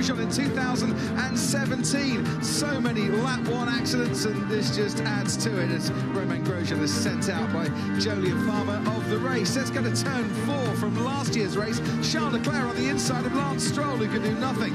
Grosjean in 2017. So many lap 1 accidents, and this just adds to it as Romain Grosjean is sent out by Jolyon Farmer of the race. Let's go to turn 4 from last year's race. Charles Leclerc on the inside of Lance Stroll, who could do nothing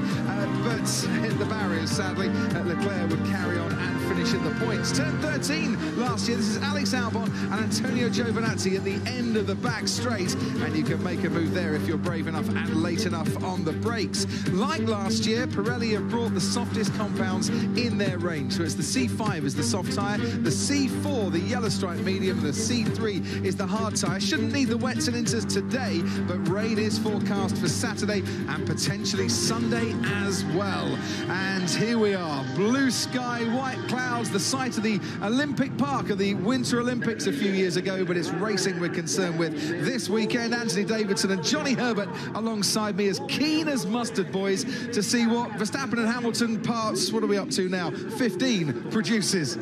but hit the barriers, sadly. Leclerc would carry on and finish in the points. Turn 13 last year. This is Alex Albon and Antonio Giovinazzi at the end of the back straight, and you can make a move there if you're brave enough and late enough on the brakes. Like last year, Pirelli have brought the softest compounds in their range. So it's the C5 is the soft tyre, the C4 the yellow stripe medium, and the C3 is the hard tyre. Shouldn't need the wets and inters today, but rain is forecast for Saturday and potentially Sunday as well. And here we are, blue sky, white clouds, the site of the Olympic Park of the Winter Olympics a few years ago, but it's racing we're concerned with this weekend. Anthony Davidson and Johnny Herbert alongside me, as keen as mustard, boys, to see what Verstappen and Hamilton parts, what are we up to now, 15 produces.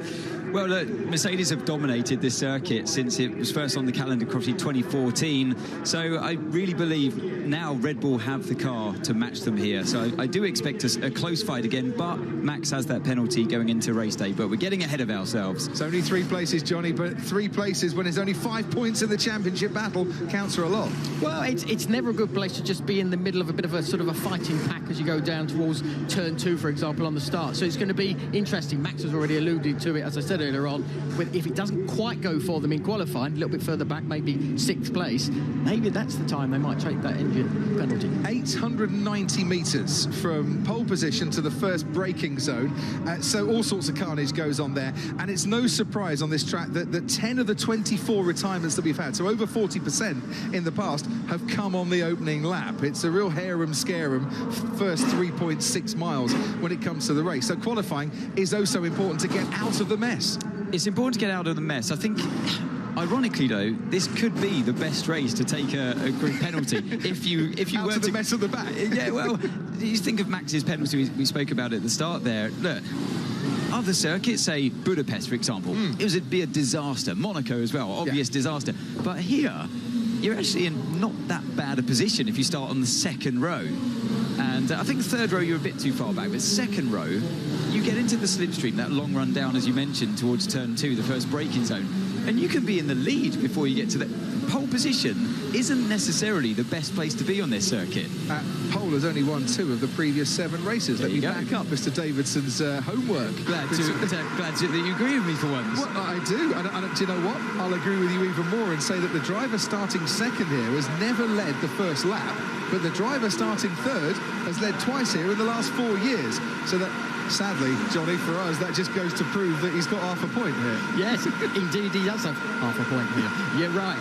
Well, look, Mercedes have dominated this circuit since it was first on the calendar, probably 2014. So I really believe now Red Bull have the car to match them here. So I do expect a close fight again, but Max has that penalty going into race day. But we're getting ahead of ourselves. It's only 3 places, Johnny, but 3 places when there's only 5 points in the championship battle counts for a lot. Well, it's never a good place to just be in the middle of a bit of a sort of a fighting pack as you go down towards turn 2, for example, on the start. So it's going to be interesting. Max has already alluded to it, as I said earlier on, if it doesn't quite go for them in qualifying, a little bit further back, maybe 6th place, maybe that's the time they might take that engine penalty. 890 metres from pole position to the first braking zone, so all sorts of carnage goes on there, and it's no surprise on this track that 10 of the 24 retirements that we've had, so over 40% in the past, have come on the opening lap. It's a real harum-scarum first 3.6 miles when it comes to the race, so qualifying is oh so important to get out of the mess. It's important to get out of the mess. I think, ironically though, this could be the best race to take a grid penalty if you out were of the mess at the back. Yeah, well, you think of Max's penalty we spoke about at the start there. Look, other circuits, say Budapest, for example, it would be a disaster. Monaco as well, obvious disaster. But here, you're actually in not that bad a position if you start on the 2nd row. And I think 3rd row, you're a bit too far back, but 2nd row, you get into the slipstream, that long run down, as you mentioned, towards turn 2, the first braking zone, and you can be in the lead before you get to the pole position. Isn't necessarily the best place to be on this circuit. Pole has only won 2 of the previous 7 races. Let me back up Mr. Davidson's homework. Glad that you agree with me for once. Well, I do. And do you know what? I'll agree with you even more and say that the driver starting 2nd here has never led the first lap, but the driver starting 3rd has led twice here in the last 4 years. So that, sadly, Johnny, for us, that just goes to prove that he's got half a point here. Yes, indeed, he does have half a point here. You're right.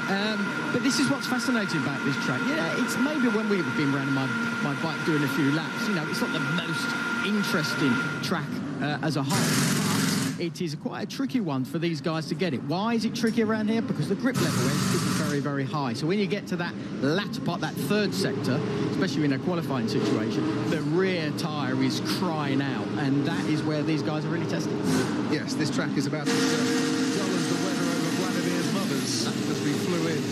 But this is what's fascinating about this track. Yeah, it's maybe when we've been around my bike doing a few laps, you know, it's not the most interesting track as a whole. It is quite a tricky one for these guys to get it. Why is it tricky around here? Because the grip level is very, very high. So when you get to that latter part, that 3rd sector, especially in a qualifying situation, the rear tyre is crying out, and that is where these guys are really tested. Yes, this track is about as dull as the weather over Vladimir's mother's as we flew in.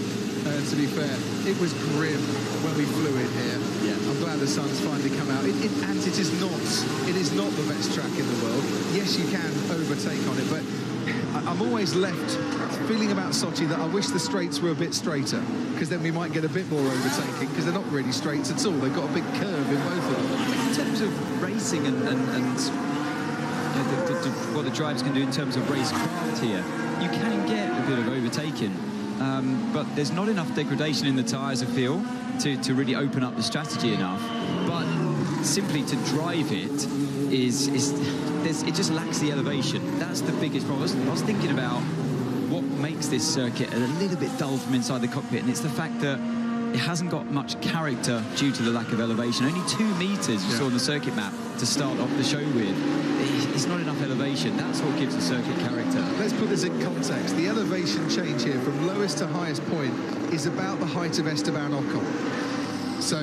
To be fair, it was grim when we flew in here. Yeah, I'm glad the sun's finally come out. And it is not the best track in the world. Yes, you can overtake on it, but I'm always left feeling about Sochi that I wish the straights were a bit straighter, because then we might get a bit more overtaking, because they're not really straights at all. They've got a big curve in both of them. In terms of racing and what the drivers can do in terms of racecraft here, you can get a bit of overtaking. But there's not enough degradation in the tyres, I feel, to really open up the strategy enough. But simply to drive it it just lacks the elevation. That's the biggest problem. I was thinking about what makes this circuit a little bit dull from inside the cockpit, and it's the fact that it hasn't got much character due to the lack of elevation. Only 2 metres you saw on the circuit map to start off the show with. It's not enough elevation. That's what gives the circuit character. Let's put this in context. The elevation change here from lowest to highest point is about the height of Esteban Ocon. So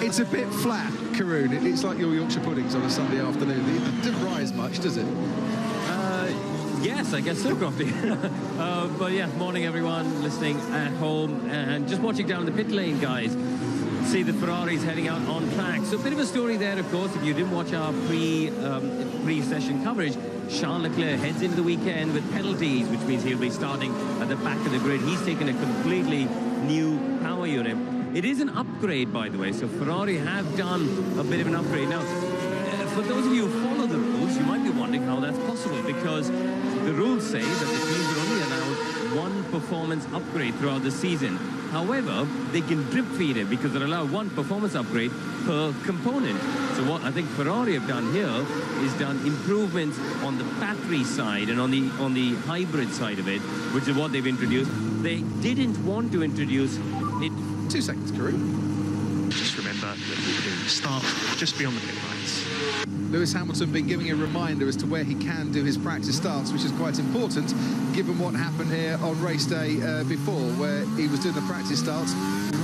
it's a bit flat, Karun. It's like your Yorkshire puddings on a Sunday afternoon. It doesn't rise much, does it? Yes, I guess so, Coffee. But yeah, morning everyone listening at home and just watching down the pit lane, guys. see the Ferraris heading out on track. So a bit of a story there, of course. If you didn't watch our pre-session coverage, Charles Leclerc heads into the weekend with penalties, which means he'll be starting at the back of the grid. He's taken a completely new power unit. It is an upgrade, by the way, so Ferrari have done a bit of an upgrade. Now, for those of you who follow the rules, you might be wondering how that's possible, because the rules say that the teams are only allowed one performance upgrade throughout the season. However, they can drip feed it because they're allowed one performance upgrade per component. So what I think Ferrari have done here is done improvements on the battery side and on the hybrid side of it, which is what they've introduced. They didn't want to introduce it. 2 seconds, Karim. Just remember that the start just beyond the pit lights. Lewis Hamilton been giving a reminder as to where he can do his practice starts, which is quite important given what happened here on race day before, where he was doing the practice starts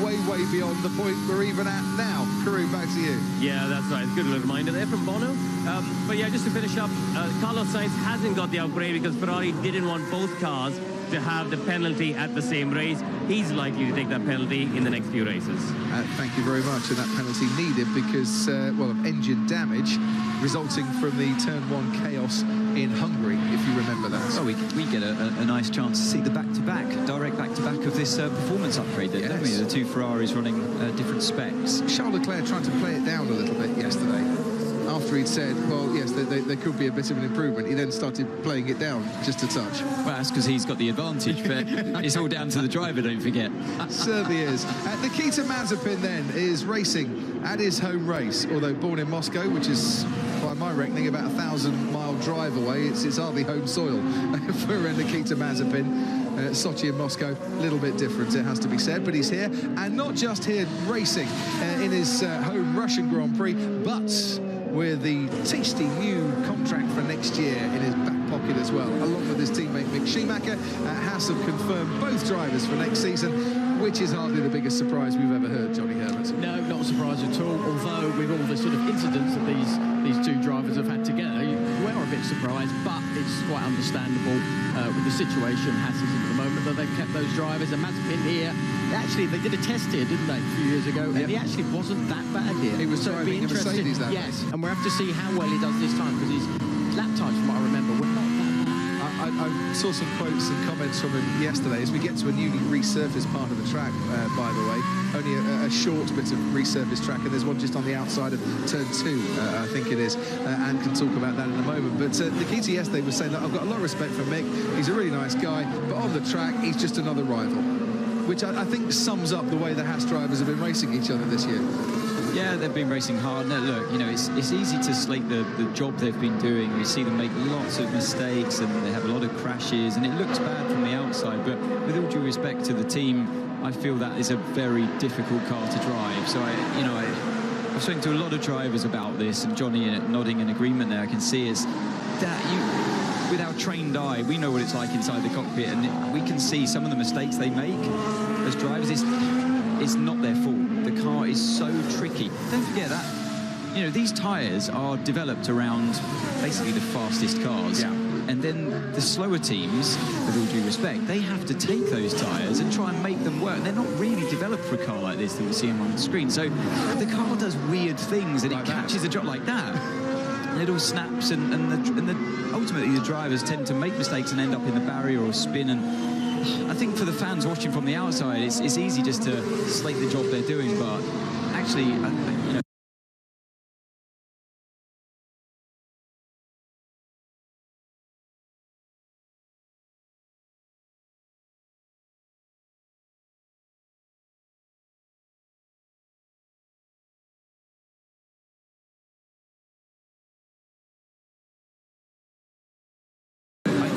way beyond the point we're even at now. Karim, back to you. Yeah, that's right. Good little reminder there from Bono. But yeah, just to finish up, Carlos Sainz hasn't got the upgrade because Ferrari didn't want both cars to have the penalty at the same race. He's likely to take that penalty in the next few races. Thank you very much. And that penalty needed because, well, of engine damage resulting from the Turn 1 chaos in Hungary, if you remember that. Oh, we get a nice chance to see the direct back-to-back of this performance upgrade, then, don't we? The two Ferraris running different specs. Charles Leclerc tried to play it down a little bit yesterday. After he'd said, well, yes, there could be a bit of an improvement, he then started playing it down just a touch. Well, that's because he's got the advantage, but it's all down to the driver, don't forget. Certainly is. Nikita Mazepin, then, is racing at his home race, although born in Moscow, which is, by my reckoning, about a 1,000-mile drive away. It's hardly home soil for Nikita Mazepin. Sochi and Moscow, a little bit different, it has to be said, but he's here, and not just here racing in his home Russian Grand Prix, but with the tasty new contract for next year in his back pocket as well, along with his teammate Mick Schumacher. Haas have confirmed both drivers for next season, which is hardly the biggest surprise we've ever heard, Johnny Herbert. No, not a surprise at all, although with all the sort of incidents that these two drivers have had together, you were a bit surprised, but it's quite understandable with the situation Haas is in at the moment, that they've kept those drivers. And Mazepin here, actually, they did a test here, didn't they, a few years ago, and he actually wasn't that bad here. He was driving a Mercedes that Yes, and we'll have to see how well he does this time, because his lap times, from what I remember, were not that bad. I saw some quotes and comments from him yesterday as we get to a newly resurfaced part of the track, by the way. Only a short bit of resurfaced track, and there's one just on the outside of Turn 2, I think it is, and can talk about that in a moment. But Nikita yesterday was saying that I've got a lot of respect for Mick, he's a really nice guy, but on the track, he's just another rival, which I think sums up the way the Haas drivers have been racing each other this year. Yeah, they've been racing hard. Now, look, you know, it's easy to slate the job they've been doing. We see them make lots of mistakes and they have a lot of crashes, and it looks bad from the outside, but with all due respect to the team, I feel that is a very difficult car to drive. So, I've spoken to a lot of drivers about this, and Johnny nodding in agreement there. I can see is that with our trained eye, we know what it's like inside the cockpit, and we can see some of the mistakes they make as drivers. It's not their fault. The car is so tricky. Don't forget that, you know, these tyres are developed around basically the fastest cars. Yeah. And then the slower teams, with all due respect, they have to take those tyres and try and make them work. They're not really developed for a car like this that we see on the screen. So the car does weird things, and it catches a drop like that. And it all snaps, and ultimately the drivers tend to make mistakes and end up in the barrier or spin. And I think for the fans watching from the outside, it's easy just to slate the job they're doing, but actually, you know.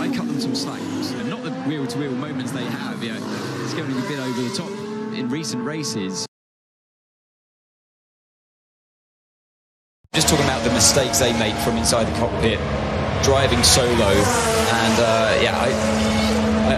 I cut them some slack. Not the wheel-to-wheel moments they have, you know, it's going a bit over the top in recent races. Just talking about the mistakes they make from inside the cockpit, driving solo, and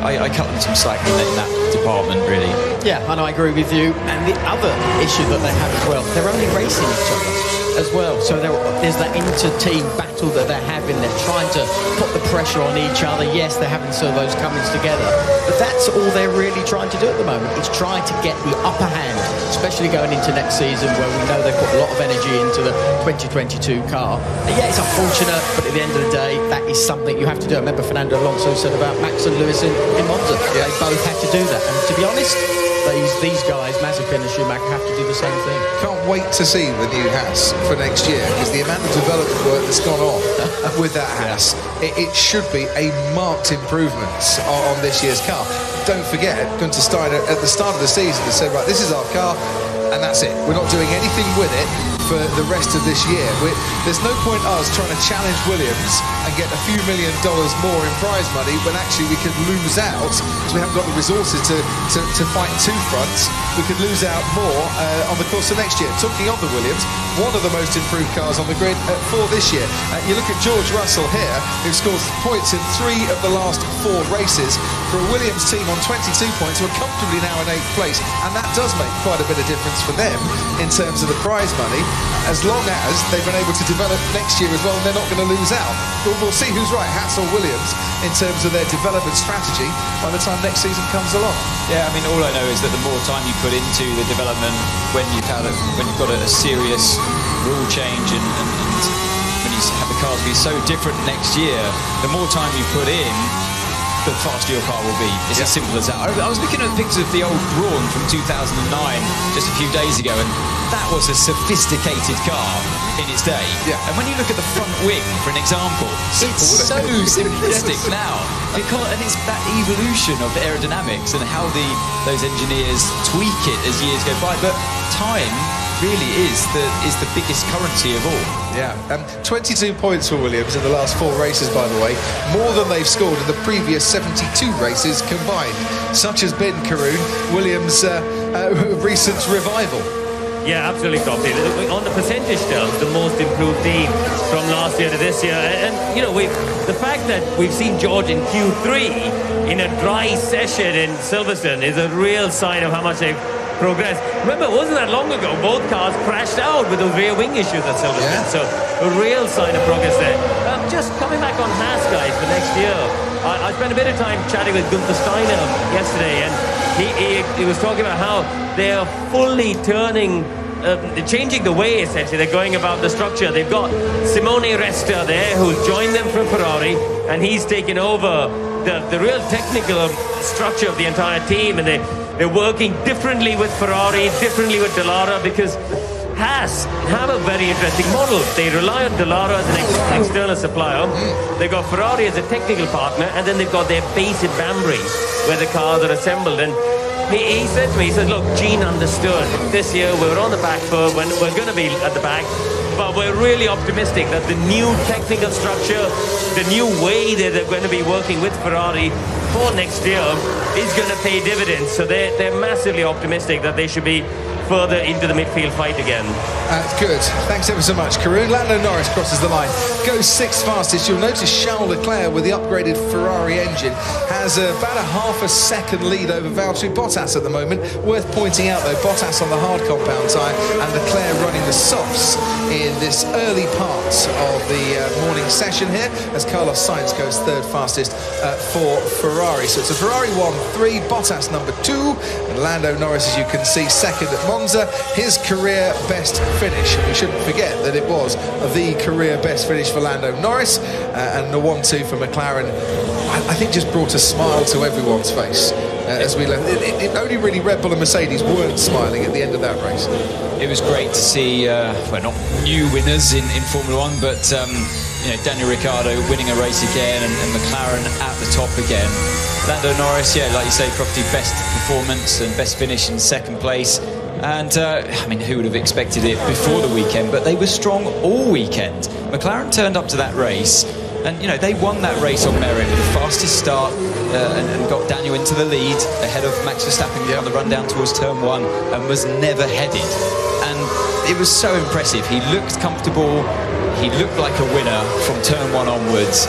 I cut them some slack in that department, really. Yeah, and I agree with you. And the other issue that they have as well, they're only racing each other. as well. So there's that inter-team battle that they're having. They're trying to put the pressure on each other. Yes, they're having servos coming together, but that's all they're really trying to do at the moment. It's trying to get the upper hand, especially going into next season where we know they've put a lot of energy into the 2022 car. And yeah, it's unfortunate, but at the end of the day, that is something you have to do. I remember Fernando Alonso said about Max and Lewis in Monza. Yeah. They both had to do that. And to be honest, these guys, Mazepin and Schumacher, have to do the same thing. Can't wait to see the new Haas for next year, because the amount of development work that's gone on with that Haas, it should be a marked improvement on this year's car. Don't forget, Gunther Steiner at the start of the season has said, right, this is our car, and that's it. We're not doing anything with it for the rest of this year. There's no point us trying to challenge Williams and get a few $1 million more in prize money when actually we could lose out because we haven't got the resources to fight two fronts. We could lose out more on the course of next year. Talking of the Williams, one of the most improved cars on the grid for this year. You look at George Russell here, who scores points in 3 of the last 4 races for a Williams team on 22 points, who are comfortably now in 8th place, and that does make quite a bit of difference for them in terms of the prize money, as long as they've been able to develop next year as well, and they're not going to lose out. We'll see who's right, Haas or Williams, in terms of their development strategy by the time next season comes along. Yeah, I mean, all I know is that the more time you put into the development when you've got a serious rule change and when you have the cars be so different next year, the more time you put in, the faster your car will be. It's as simple as that. I was looking at pictures of the old Brawn from 2009 just a few days ago, and that was a sophisticated car in its day. Yeah. And when you look at the front wing, for an example, it's so simplistic now. And it's that evolution of the aerodynamics and how those engineers tweak it as years go by. But time really is the biggest currency of all. Yeah, 22 points for Williams in the last 4 races, by the way, more than they've scored in the previous 72 races combined. Such has been, Karun, Williams' recent revival. Yeah, absolutely, Coffee. On the percentage terms, the most improved team from last year to this year. And you know, the fact that we've seen George in Q3 in a dry session in Silverstone is a real sign of how much they've progressed. Remember, it wasn't that long ago, both cars crashed out with those rear wing issues at Silverstone. Yeah. So a real sign of progress there. Just coming back on Haas, guys, for next year. I spent a bit of time chatting with Gunther Steiner yesterday, and he was talking about how they are fully changing the way, essentially, they're going about the structure. They've got Simone Resta there, who's joined them from Ferrari, and he's taken over the real technical structure of the entire team, and they're working differently with Ferrari, differently with Dallara, because Haas have a very interesting model. They rely on Dallara as an external supplier. They've got Ferrari as a technical partner, and then they've got their base in Banbury, where the cars are assembled. And he said to me, he said, look, Gene understood. This year we're on the back foot, we're going to be at the back, but we're really optimistic that the new technical structure, the new way that they're going to be working with Ferrari for next year is going to pay dividends. So they're massively optimistic that they should be further into the midfield fight again. Good. Thanks ever so much, Karun. Lando Norris crosses the line, goes 6th fastest. You'll notice Charles Leclerc with the upgraded Ferrari engine has about a half a second lead over Valtteri Bottas at the moment. Worth pointing out, though, Bottas on the hard compound tyre and Leclerc running the softs in this early part of the morning session here, as Carlos Sainz goes 3rd fastest for Ferrari. So it's a Ferrari 1-3, Bottas number 2, and Lando Norris, as you can see, 2nd at Monza, his career best finish. And we shouldn't forget that it was the career best finish for Lando Norris, and the 1-2 for McLaren, I think just brought a smile to everyone's face as we left. It only really Red Bull and Mercedes weren't smiling at the end of that race. It was great to see, well, not new winners in Formula 1, but you know, Daniel Ricciardo winning a race again, and McLaren at the top again. Lando Norris, yeah, like you say, Crofty, best performance and best finish in 2nd place. And, I mean, who would have expected it before the weekend? But they were strong all weekend. McLaren turned up to that race, and, you know, they won that race on merit with the fastest start and got Daniel into the lead ahead of Max Verstappen on the run down towards Turn 1 and was never headed. And it was so impressive. He looked comfortable. He looked like a winner from Turn 1 onwards.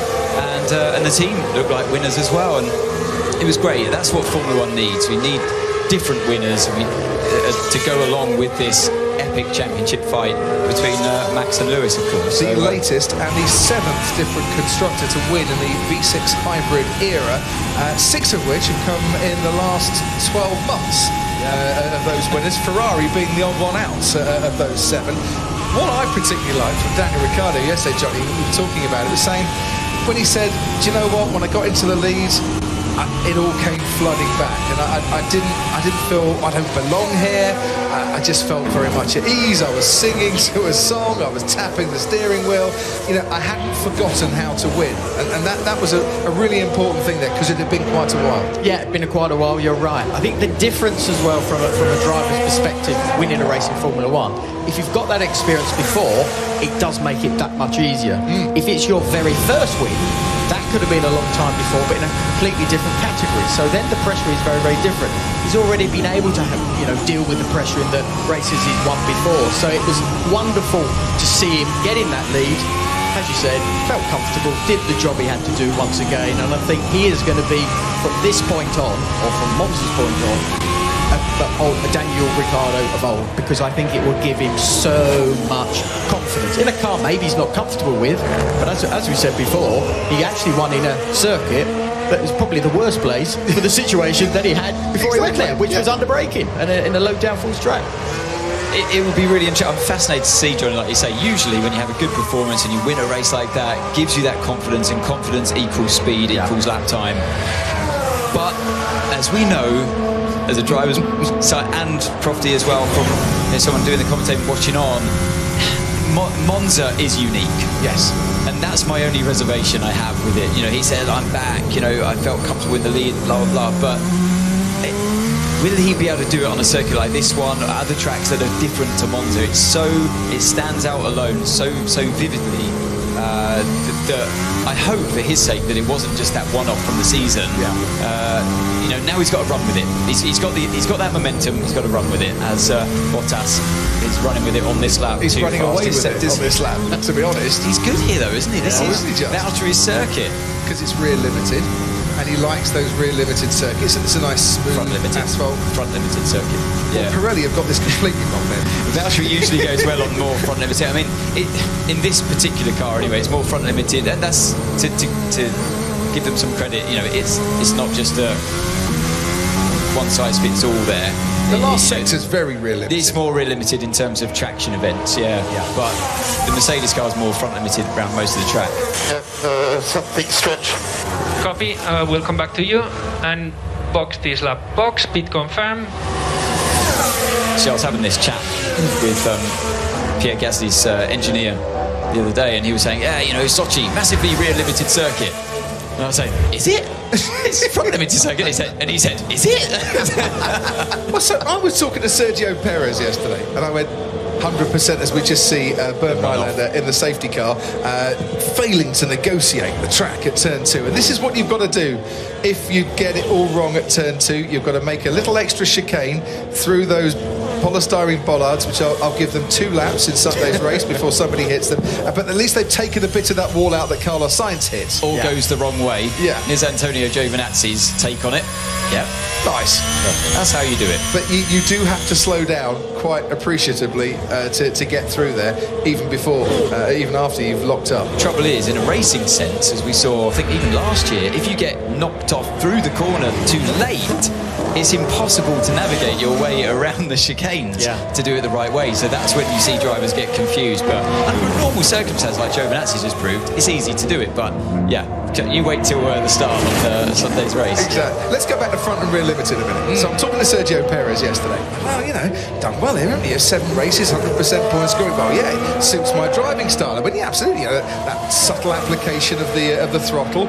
And the team looked like winners as well. And it was great. That's what Formula 1 needs. We need different winners to go along with this epic championship fight between Max and Lewis, of course. The latest and the 7th different constructor to win in the V6 hybrid era, 6 of which have come in the last 12 months of those winners, Ferrari being the odd one out of those 7. What I particularly liked from Daniel Ricciardo yesterday, Johnny, we were talking about it, was saying, when he said, do you know what, when I got into the lead, it all came flooding back, and I didn't feel I don't belong here. I just felt very much at ease. I was singing to a song, I was tapping the steering wheel. You know, I hadn't forgotten how to win, and that was a really important thing there, because it had been quite a while. Yeah, it's been quite a while, you're right. I think the difference as well from a driver's perspective, winning a race in Formula 1, if you've got that experience before, it does make it that much easier. If it's your very first win, that could have been a long time before, but in a completely different category. So then the pressure is very, very different. He's already been able to deal with the pressure in the races he's won before. So it was wonderful to see him get in that lead. As you said, felt comfortable, did the job he had to do once again. And I think he is going to be, from this point on, or from Monza's point on, a Daniel Ricciardo of old, because I think it will give him so much confidence in a car maybe he's not comfortable with, but as we said before, he actually won in a circuit that was probably the worst place for the situation that he had before he went there, which was under braking and in a low downforce track. It will be really interesting. I'm fascinated to see, Johnny, like you say, usually when you have a good performance and you win a race like that, it gives you that confidence, and confidence equals speed, equals lap time. But as we know, as a driver's side, and Crofty as well, from someone doing the commentating, watching on, Monza is unique. Yes. And that's my only reservation I have with it. You know, he said, I'm back, I felt comfortable in the lead, blah, blah, blah, but will he be able to do it on a circuit like this one, or other tracks that are different to Monza? It stands out alone so vividly that I hope for his sake that it wasn't just that one-off from the season. Now he's got to run with it. He's got that momentum. He's got to run with it. As Bottas is running with it on this lap. He's running away with it on this lap. To be honest, he's good here though, isn't he? This is Valtteri's circuit, because it's rear limited, and he likes those rear limited circuits. It's a nice smooth asphalt. Front limited circuit. Yeah. Well, Pirelli have got this completely wrong then. Valtteri usually goes well on more front limited. I mean, in this particular car anyway, it's more front limited, and that's to give them some credit. It's not just a one size fits all there. The last sector is very rear limited. It's more rear limited in terms of traction events, but the Mercedes car is more front limited around most of the track. Something strange. Copy, we'll come back to you and box this lap. Box, pit confirm. So I was having this chat with Pierre Gasly's engineer the other day, and he was saying, Sochi, massively rear limited circuit. And I was saying, is it? It's front limited circuit. He said, is it? Well, so I was talking to Sergio Perez yesterday, and I went, 100%, as we just see Bernd Nylander in the safety car failing to negotiate the track at turn 2. And this is what you've got to do if you get it all wrong at turn 2. You've got to make a little extra chicane through those polystyrene bollards, which I'll give them 2 laps in Sunday's race before somebody hits them. But at least they've taken a bit of that wall out that Carlos Sainz hit. All goes the wrong way. Yeah. Here's Antonio Giovinazzi's take on it. Yeah. Nice. That's how you do it. But you do have to slow down quite appreciatively to get through there, even after you've locked up. Trouble is, in a racing sense, as we saw, I think even last year, if you get knocked off through the corner too late, it's impossible to navigate your way around the chicanes to do it the right way. So that's when you see drivers get confused. But under a normal circumstance, like Giovinazzi's just proved, it's easy to do it. But you wait till the start of Sunday's race. Exactly. Let's go back to front and rear limited a minute. So I'm talking to Sergio Perez yesterday. Well, done well here, haven't you? 7 races, 100% point scoring. Well, yeah, it suits my driving style. I went, yeah, absolutely. That subtle application of the throttle,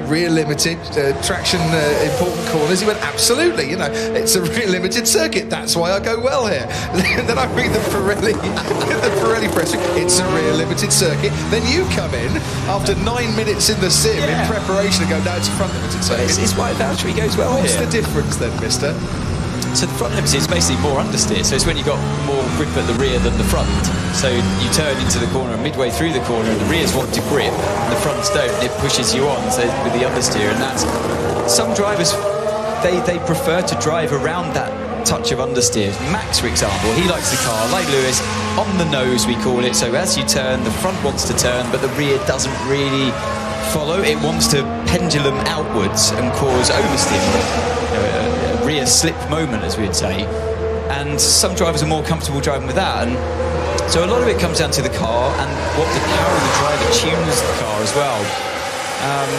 rear limited, traction, important corners. He went, absolutely. It's a rear limited circuit. That's why I go well here. And then I read the Pirelli press. It's a rear limited circuit. Then you come in after 9 minutes in the sim in preparation and go, no, it's a front limited circuit. It's why Valtteri goes well What's here. the difference then, mister? So the front limited is basically more understeer. So it's when you've got more grip at the rear than the front. So you turn into the corner, and midway through the corner, and the rears want to grip, and the fronts don't, and it pushes you on. So with the understeer, and that's some drivers, they prefer to drive around that touch of understeer. Max, for example, he likes the car, like Lewis, on the nose, we call it. So as you turn, the front wants to turn, but the rear doesn't really follow. It wants to pendulum outwards and cause oversteer, a rear slip moment, as we'd say. And some drivers are more comfortable driving with that. And so a lot of it comes down to the car and how the driver tunes the car as well.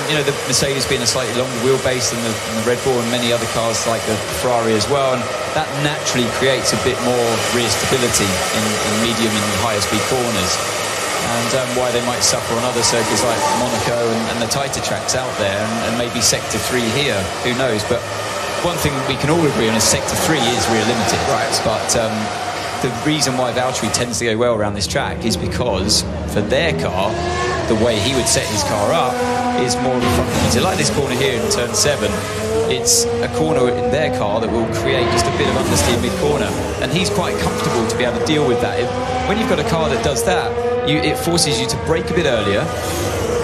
You know, the Mercedes being a slightly longer wheelbase than the Red Bull and many other cars like the Ferrari as well, and that naturally creates a bit more rear stability in medium and higher speed corners, and why they might suffer on other circuits like Monaco and the tighter tracks out there, and maybe Sector 3 here, who knows. But one thing we can all agree on is Sector 3 is rear limited, right? But the reason why Valtteri tends to go well around this track is because for their car, the way he would set his car up is more of a front limiter. Like this corner here in turn 7, it's a corner in their car that will create just a bit of understeer mid-corner, and he's quite comfortable to be able to deal with that. When you've got a car that does that, it forces you to brake a bit earlier,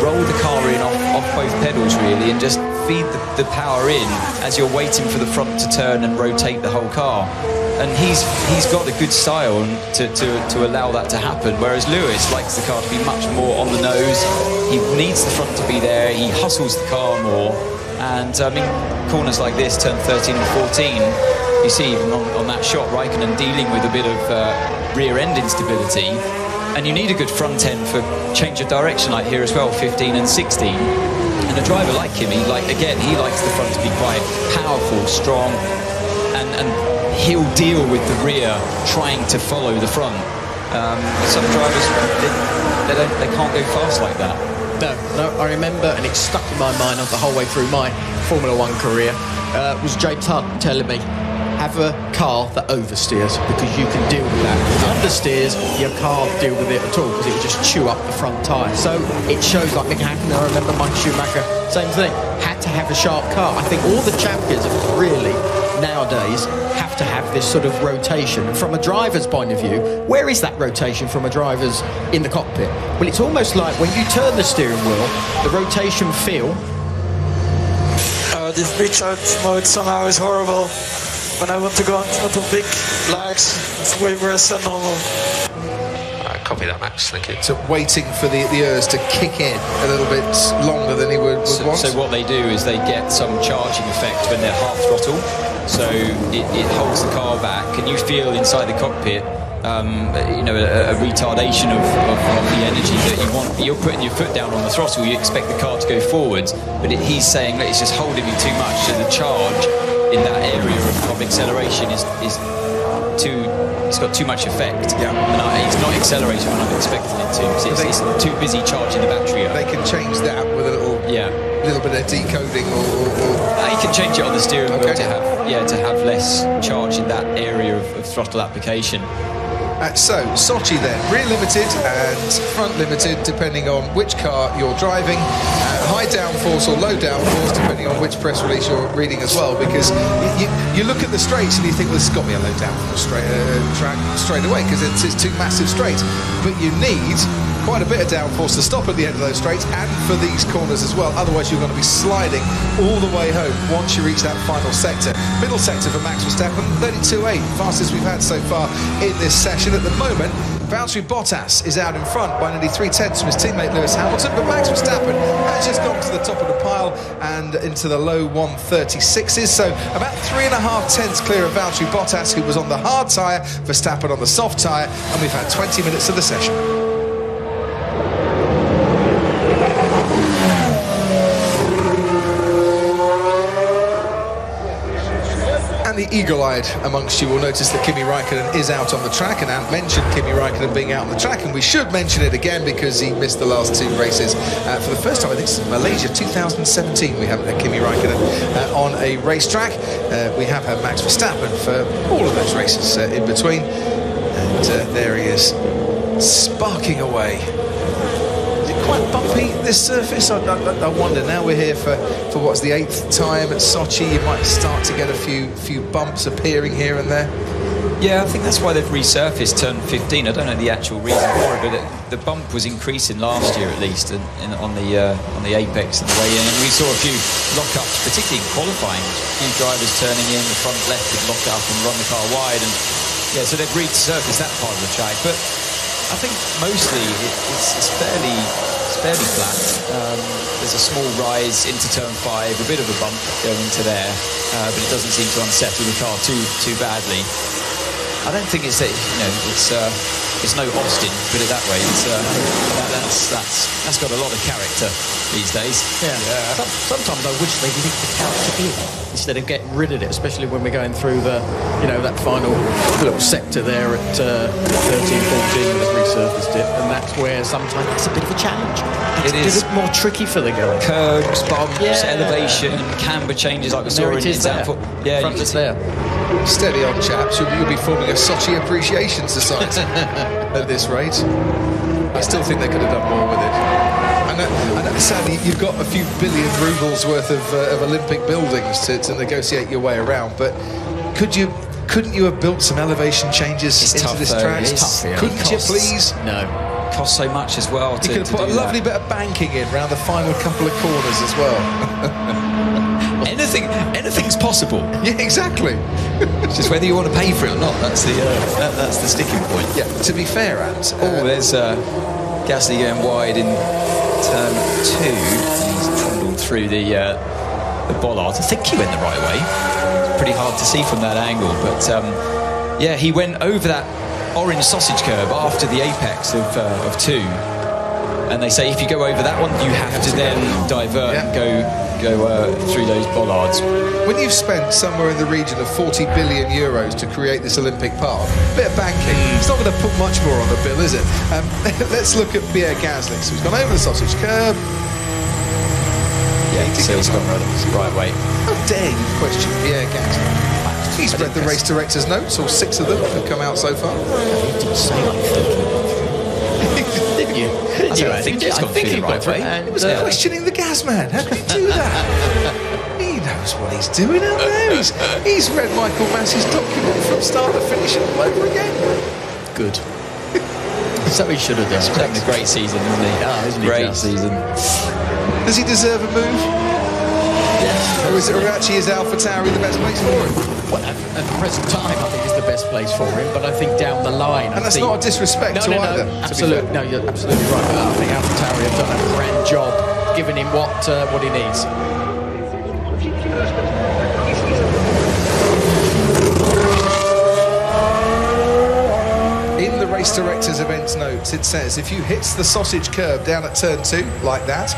roll the car in off both pedals really, and just feed the power in as you're waiting for the front to turn and rotate the whole car. And he's got a good style to allow that to happen, whereas Lewis likes the car to be much more on the nose. He needs the front to be there, he hustles the car more, and I mean, corners like this, turn 13 and 14, you see even on that shot, Raikkonen dealing with a bit of rear end instability, and you need a good front end for change of direction, like here as well, 15 and 16. And a driver like Kimi, again, he likes the front to be quite powerful, strong, and he'll deal with the rear trying to follow the front. Some drivers, they can't go fast like that. No, I remember, and it's stuck in my mind the whole way through my Formula 1 career, was James Hunt telling me, have a car that oversteers because you can deal with that. If it understeers, you can't deal with it at all because it will just chew up the front tyre. So it shows, like Mick Hakkinen, I remember Mike Schumacher, same thing, had to have a sharp car. I think all the champions really nowadays have to have this sort of rotation. From a driver's point of view, where is that rotation from a driver's in the cockpit? Well, it's almost like when you turn the steering wheel, the rotation feel. This recharge mode somehow is horrible. When I want to go onto big lags, it's way worse than normal. Copy that, Max, thank you. So waiting for the ERS to kick in a little bit longer than he would want. So what they do is they get some charging effect when they're half throttle. So it holds the car back, and you feel inside the cockpit, you know, a retardation of the energy that you want. You're putting your foot down on the throttle, you expect the car to go forwards, but he's saying that it's just holding me too much, so the charge in that area of acceleration is too, it's got too much effect. Yeah. And it's not accelerating when I'm expecting it to, because it's too busy charging the battery up. They can change that with a little bit of decoding or... you can change it on the steering wheel to have less charge in that area of throttle application. So, Sochi then, rear limited and front limited depending on which car you're driving, high downforce or low downforce depending on which press release you're reading as well, because you look at the straights and you think, well, this has got to be a low downforce track straight away because it's two massive straights, but you need quite a bit of downforce to stop at the end of those straights and for these corners as well, otherwise you're going to be sliding all the way home once you reach that final sector. Middle sector for Max Verstappen, 32.8, fastest we've had so far in this session. At the moment, Valtteri Bottas is out in front by nearly 3/10 from his teammate Lewis Hamilton, but Max Verstappen has just gone to the top of the pile and into the low 136s, so about 3.5 tenths clear of Valtteri Bottas, who was on the hard tyre, Verstappen on the soft tyre, and we've had 20 minutes of the session. The eagle-eyed amongst you will notice that Kimi Raikkonen is out on the track, and Ant mentioned Kimi Raikkonen being out on the track, and we should mention it again because he missed the last two races for the first time. I think it's Malaysia 2017 we haven't had Kimi Raikkonen on a racetrack. We have had Max Verstappen for all of those races in between, and there he is sparking away. Quite bumpy, this surface. I wonder, now we're here for what's the 8th time at Sochi, you might start to get a few bumps appearing here and there. Yeah, I think that's why they've resurfaced turn 15. I don't know the actual reason for it, but the bump was increasing last year at least on the apex and the way in. And we saw a few lock-ups, particularly in qualifying. A few drivers turning in, the front left could lock up and run the car wide. And yeah, so they've resurfaced that part of the track. But I think mostly it's fairly flat. There's a small rise into turn 5, a bit of a bump going into there, but it doesn't seem to unsettle the car too badly. I don't think it's that, it's no Austin, put it that way. It's that's got a lot of character these days. Yeah. Sometimes I wish they'd leave the character in instead of getting rid of it, especially when we're going through the, that final little sector there at 13-14 they've resurfaced it, and that's where sometimes it's a bit of a challenge. It is a bit more tricky for the guy. Curbs, bumps, elevation, camber changes like we saw in example. Yeah, front is there. Steady on, chaps. You'll be forming a Sochi Appreciation Society at this rate. I still think they could have done more with it. I know, sadly, you've got a few billion rubles worth of Olympic buildings to negotiate your way around, but couldn't you have built some elevation changes into this track? It's tough, couldn't you, please? No. It costs so much as well. You could have put a lovely bit of banking in around the final couple of corners as well. Anything's possible. Yeah, exactly. It's just whether you want to pay for it or not. That's the sticking point. Yeah. To be fair, Ant. There's Gasly going wide in turn 2. He's trundled through the bollards. I think he went the right way. It's pretty hard to see from that angle, but yeah, he went over that orange sausage curb after the apex of 2. And they say if you go over that one, you have to then divert and go through those bollards. When you've spent somewhere in the region of 40 billion euros to create this Olympic park, a bit of banking, it's not going to put much more on the bill, is it? Let's look at Pierre Gasly. So he's gone over the sausage curb. Yeah, so he's gone the right way. How dare you question Pierre Gasly? He's read the race director's notes, all 6 of them have come out so far. He didn't say anything. Didn't you? I think he's gone through the right way. He was questioning the gas man. How can he do that? He knows what he's doing out there. He's read Michael Massey's document from start to finish all over again. Good. So he should have done. He's having a great season, isn't he? Isn't he? Great season. Does he deserve a move? Yes. Or actually is AlphaTauri the best place for him? Well, at the present time, I think it's the best place for him, but I think down the line... And that's not a disrespect to either. Absolutely. No, you're absolutely right. I think AlphaTauri have done a grand job giving him what he needs. In the race director's events notes, it says if you hit the sausage curb down at turn 2 like that,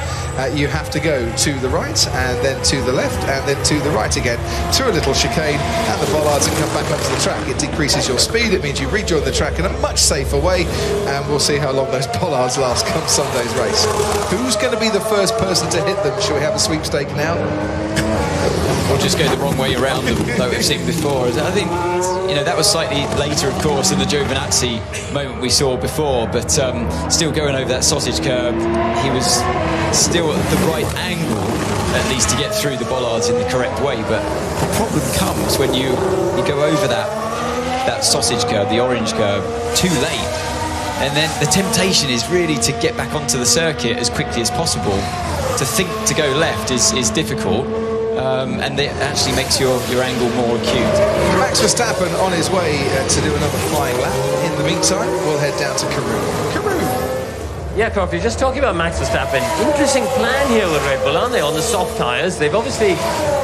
you have to go to the right and then to the left and then to the right again through a little chicane at the bollards and come back onto the track. It decreases your speed. It means you rejoin the track in a much safer way, and we'll see how long those bollards last come Sunday's race. Who's going to be the first person to hit them? Shall we have a sweepstake now? Or just go the wrong way around them, like we've seen before. I think, that was slightly later, of course, than the Giovinazzi moment we saw before, but still going over that sausage curb, he was still at the right angle, at least, to get through the bollards in the correct way. But the problem comes when you go over that sausage curb, the orange curb, too late. And then the temptation is really to get back onto the circuit as quickly as possible. To think to go left is difficult. And it actually makes your angle more acute. Max Verstappen on his way to do another flying lap. In the meantime, we'll head down to Karun. Yeah, Crofty, just talking about Max Verstappen, interesting plan here with Red Bull, aren't they, on the soft tyres? They've obviously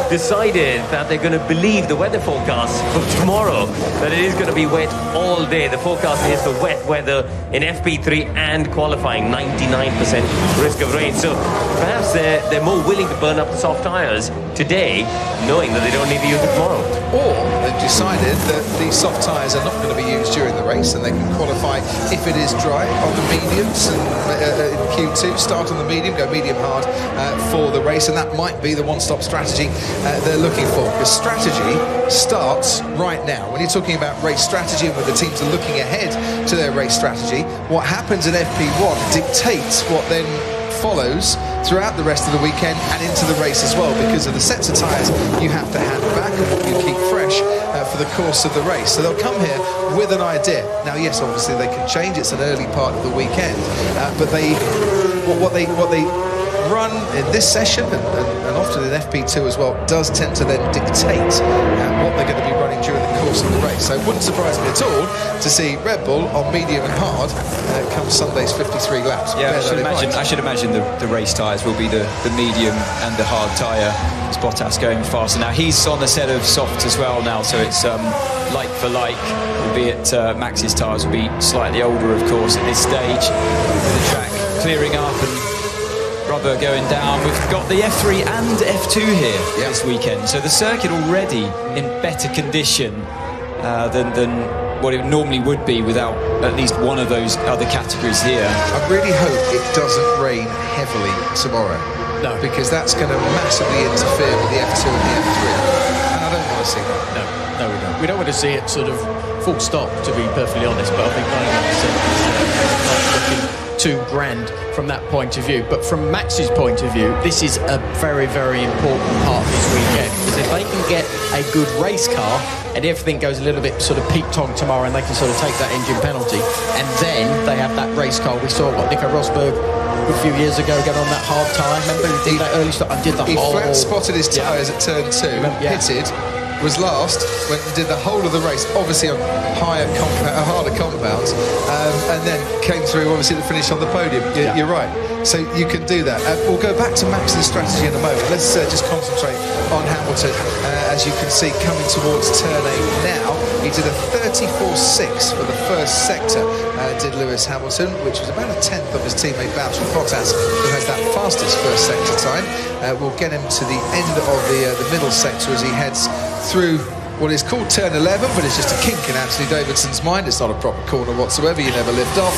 decided that they're going to believe the weather forecast for tomorrow, that it is going to be wet all day. The forecast is for wet weather in FP3 and qualifying, 99% risk of rain. So perhaps they're more willing to burn up the soft tyres today, knowing that they don't need to use it tomorrow. Or they've decided that these soft tyres are not going to be used during the race, and they can qualify if it is dry on the mediums, and in Q2 start on the medium, go medium hard for the race, and that might be the one-stop strategy they're looking for, because strategy starts right now. When you're talking about race strategy and when the teams are looking ahead to their race strategy, what happens in FP1 dictates what then follows throughout the rest of the weekend and into the race as well, because of the sets of tyres you have to hand back and what you keep fresh for the course of the race. So they'll come here with an idea. Now, yes, obviously they can change. It's an early part of the weekend, but what they run in this session and often in FP2 as well does tend to then dictate what they're going to be running during the course of the race. So it wouldn't surprise me at all to see Red Bull on medium and hard come Sunday's 53 laps. Yeah, I should imagine the race tyres will be the medium and the hard tyre. As Bottas going faster now. He's on a set of softs as well now, so it's like for like, albeit Max's tyres will be slightly older, of course, at this stage. With the track clearing up and rubber going down. We've got the F3 and F2 here this weekend, so the circuit already in better condition than what it normally would be without at least one of those other categories here. I really hope it doesn't rain heavily tomorrow. No. Because that's going to massively interfere with the F2 and the F3. And I don't want to see that. No, we don't. We don't want to see it sort of full stop, to be perfectly honest, but I think 99% is not looking too grand from that point of view. But from Max's point of view, this is a very, very important part of this weekend, because if they can get a good race car and everything goes a little bit sort of peak-tong tomorrow and they can sort of take that engine penalty, and then they have that race car. We saw what Nico Rosberg a few years ago get on that hard tyre. Remember he did that early start and did the whole... He flat spotted his tyres at turn 2, pitted, was last, went and did the whole of the race, obviously on harder compounds, and then came through, obviously, to finish on the podium. You're right. So you can do that. We'll go back to Max's strategy in a moment. Let's just concentrate on Hamilton. As you can see, coming towards turn 8 now. He did a 34.6 for the first sector, did Lewis Hamilton, which was about a tenth of his teammate Valtteri Bottas, who has that fastest first sector time. We'll get him to the end of the middle sector as he heads through what is called turn 11, but it's just a kink in Anthony Davidson's mind. It's not a proper corner whatsoever. You never lift off.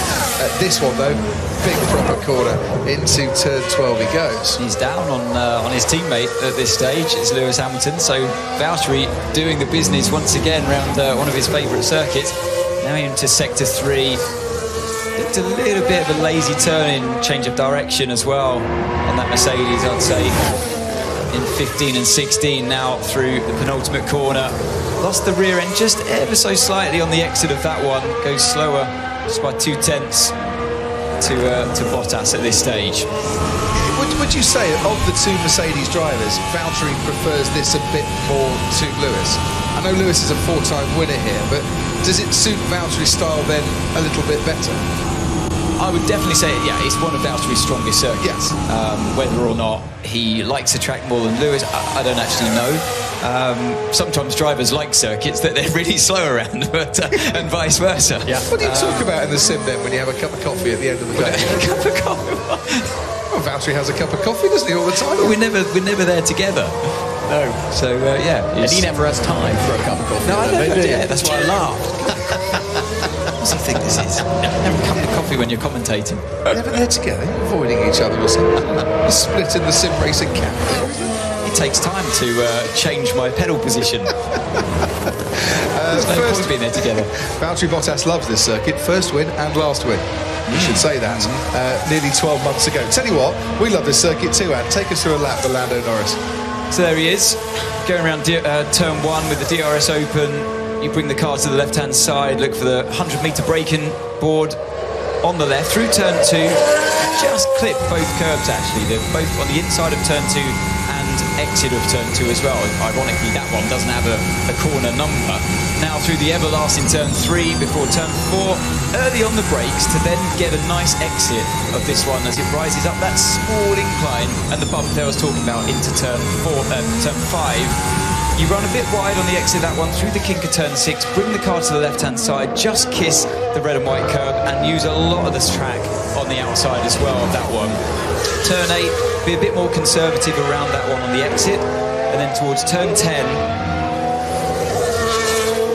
This one, though, big proper corner into turn 12 he goes. He's down on his teammate at this stage. It's Lewis Hamilton. So Valtteri doing the business once again around one of his favourite circuits. Now into sector 3. Looked a little bit of a lazy turn in change of direction as well on that Mercedes, I'd say. In 15 and 16 now through the penultimate corner. Lost the rear end just ever so slightly on the exit of that one. Goes slower just by 0.2 to Bottas at this stage. Would you say of the two Mercedes drivers, Valtteri prefers this a bit more to Lewis? I know Lewis is a 4-time winner here, but does it suit Valtteri's style then a little bit better? I would definitely say, yeah, it's one of Valtteri's strongest circuits. Yes. Whether or not he likes the track more than Lewis, I don't actually know. Sometimes drivers like circuits that they're really slow around, but and vice versa. Yeah. What do you talk about in the sim then when you have a cup of coffee at the end of the day? A cup of coffee? Well, Valtteri has a cup of coffee, doesn't he, all the time? But we're never there together. No. So, yeah. And he never has time for a cup of coffee. No, I don't know. Yeah, that's why I laughed. What do you think this is? Never a cup of coffee when you're commentating. Never there together, avoiding each other or something. Split in the sim racing camp. It takes time to change my pedal position. There's no point being there together. Valtteri Bottas loves this circuit. First win and last win. You should say that. Nearly 12 months ago. Tell you what, we love this circuit too, Ant. Take us through a lap, the Lando Norris. So there he is, going around turn 1 with the DRS open. You bring the car to the left-hand side, look for the 100-metre braking board on the left, through turn 2, just clip both curbs actually. They're both on the inside of turn 2 and exit of turn 2 as well. Ironically, that one doesn't have a corner number. Now through the everlasting turn 3 before turn 4, early on the brakes to then get a nice exit of this one as it rises up that small incline and the bump there I was talking about into turn 5. You run a bit wide on the exit of that one, through the kink of turn 6, bring the car to the left-hand side, just kiss the red and white curb and use a lot of this track on the outside as well of that one. Turn 8, be a bit more conservative around that one on the exit, and then towards turn 10,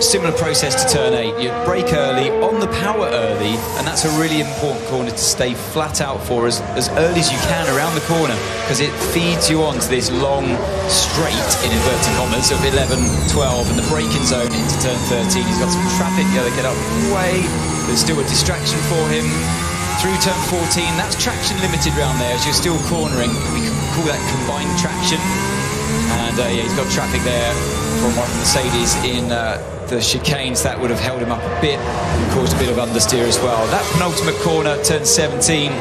similar process to turn 8. You brake early, on the power early, and that's a really important corner to stay flat out for as early as you can around the corner, because it feeds you on to this long straight, in inverted commas, of 11, 12, and the braking zone into turn 13. He's got some traffic, you gotta get up way, there's still a distraction for him. Through turn 14, that's traction limited round there as you're still cornering. We can call that combined traction. And yeah, he's got traffic there from one of the Mercedes in the chicanes. That would have held him up a bit and caused a bit of understeer as well. That penultimate corner, turn 17,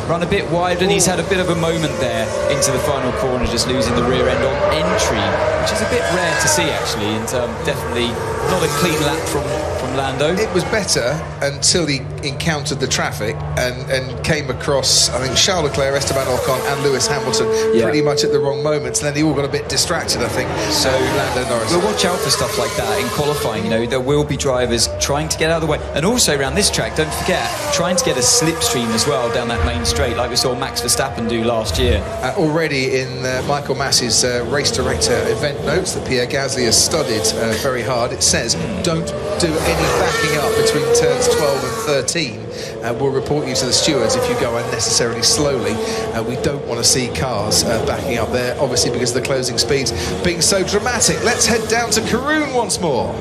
run a bit wide, and he's had a bit of a moment there into the final corner, just losing the rear end on entry, which is a bit rare to see actually, and definitely not a clean lap from Lando. It was better until he encountered the traffic and came across, I think, Charles Leclerc, Esteban Ocon and Lewis Hamilton pretty much at the wrong moments, and then they all got a bit distracted, I think. So Lando Norris. We'll watch out for stuff like that in qualifying. You know, there will be drivers trying to get out of the way, and also around this track, don't forget, trying to get a slipstream as well down that main straight, like we saw Max Verstappen do last year. Already in Michael Massey's race director event notes that Pierre Gasly has studied very hard, it says don't do any backing up between turns 12 and 13. We'll report you to the stewards if you go unnecessarily slowly. We don't want to see cars backing up there, obviously because of the closing speeds being so dramatic. Let's head down to Karun once more.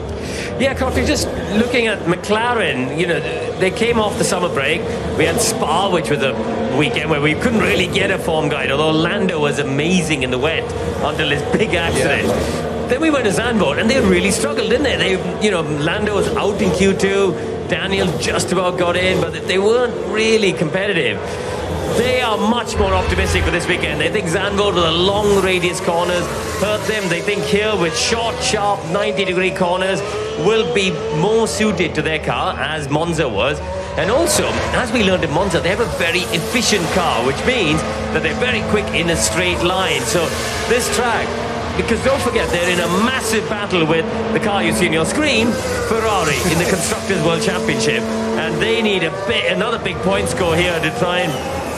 Yeah, Coffee, just looking at McLaren, you know, they came off the summer break. We had Spa, which was a weekend where we couldn't really get a form guide, although Lando was amazing in the wet until his big accident. Yeah. Then we went to Zandvoort, and they really struggled, didn't they? You know, Lando was out in Q2, Daniel just about got in, but they weren't really competitive. They are much more optimistic for this weekend. They think Zandvoort with the long radius corners hurt them. They think here with short, sharp, 90-degree corners will be more suited to their car, as Monza was. And also, as we learned in Monza, they have a very efficient car, which means that they're very quick in a straight line. So this track, because don't forget, they're in a massive battle with the car you see on your screen, Ferrari, in the Constructors' World Championship. And they need another big point score here to try and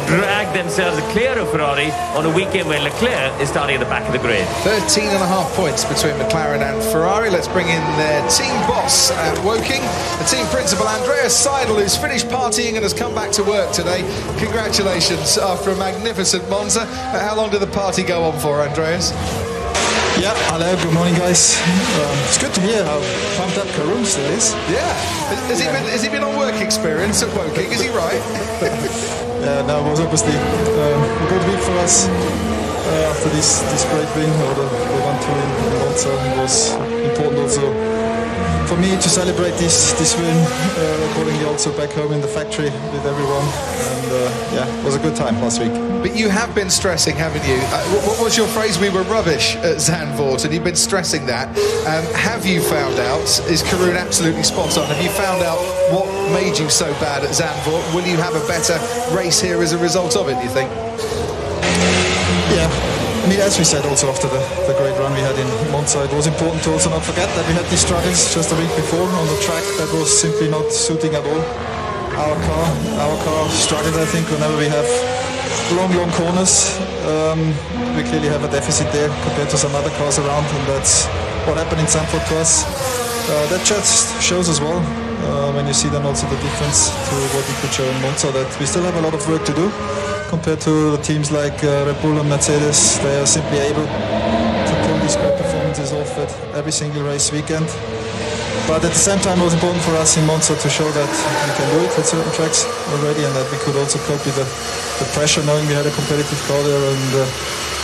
drag themselves clear of Ferrari on a weekend where Leclerc is starting at the back of the grid. 13.5 points between McLaren and Ferrari. Let's bring in their team boss at Woking, the team principal Andreas Seidel, who's finished partying and has come back to work today. Congratulations after a magnificent Monza. How long did the party go on for, Andreas? Yeah, hello, good morning, guys. It's good to hear how pumped up Karun still is. Yeah. Has he been on work experience at Woking? Is he right? Yeah, no, it was obviously a good week for us after this great win, or the 1-2 in Monza. It was important also for me to celebrate this win, accordingly also back home in the factory with everyone. And yeah, it was a good time last week. But you have been stressing, haven't you? What was your phrase? We were rubbish at Zandvoort, and you've been stressing that. Have you found out, is Karun absolutely spot on? Have you found out what made you so bad at Zandvoort? Will you have a better race here as a result of it, do you think? Yeah. I mean, as we said also after the great run we had in Monza, it was important to also not forget that we had these struggles just a week before on the track that was simply not suiting at all our car struggled, I think, whenever we have long corners. We clearly have a deficit there compared to some other cars around, and that's what happened in Zandvoort cars. That just shows as well, when you see then also the difference to what we could show in Monza, that we still have a lot of work to do compared to teams like Red Bull and Mercedes. They are simply able to pull these great performances off at every single race weekend. But at the same time, it was important for us in Monza to show that we can do it at certain tracks already, and that we could also cope with the pressure, knowing we had a competitive car there. And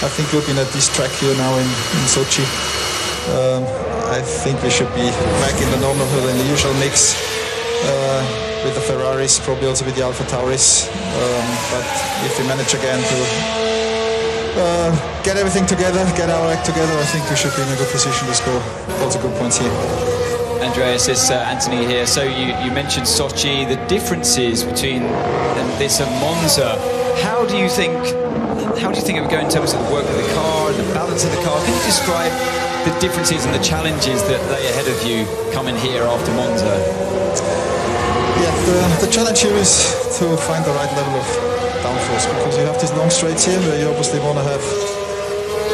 I think looking at this track here now in Sochi, I think we should be back in the normal hill, in the usual mix with the Ferraris, probably also with the Alfa Tauris. But if we manage again to get everything together, get our act together, I think we should be in a good position to score lots of good points here. Andreas, it's Anthony here. So you mentioned Sochi, the differences between this and Monza. How do you think it would go in terms of the work of the car, the balance of the car? Can you describe the differences and the challenges that lay ahead of you coming here after Monza? Yeah, the challenge here is to find the right level of downforce, because you have these long straights here where you obviously want to have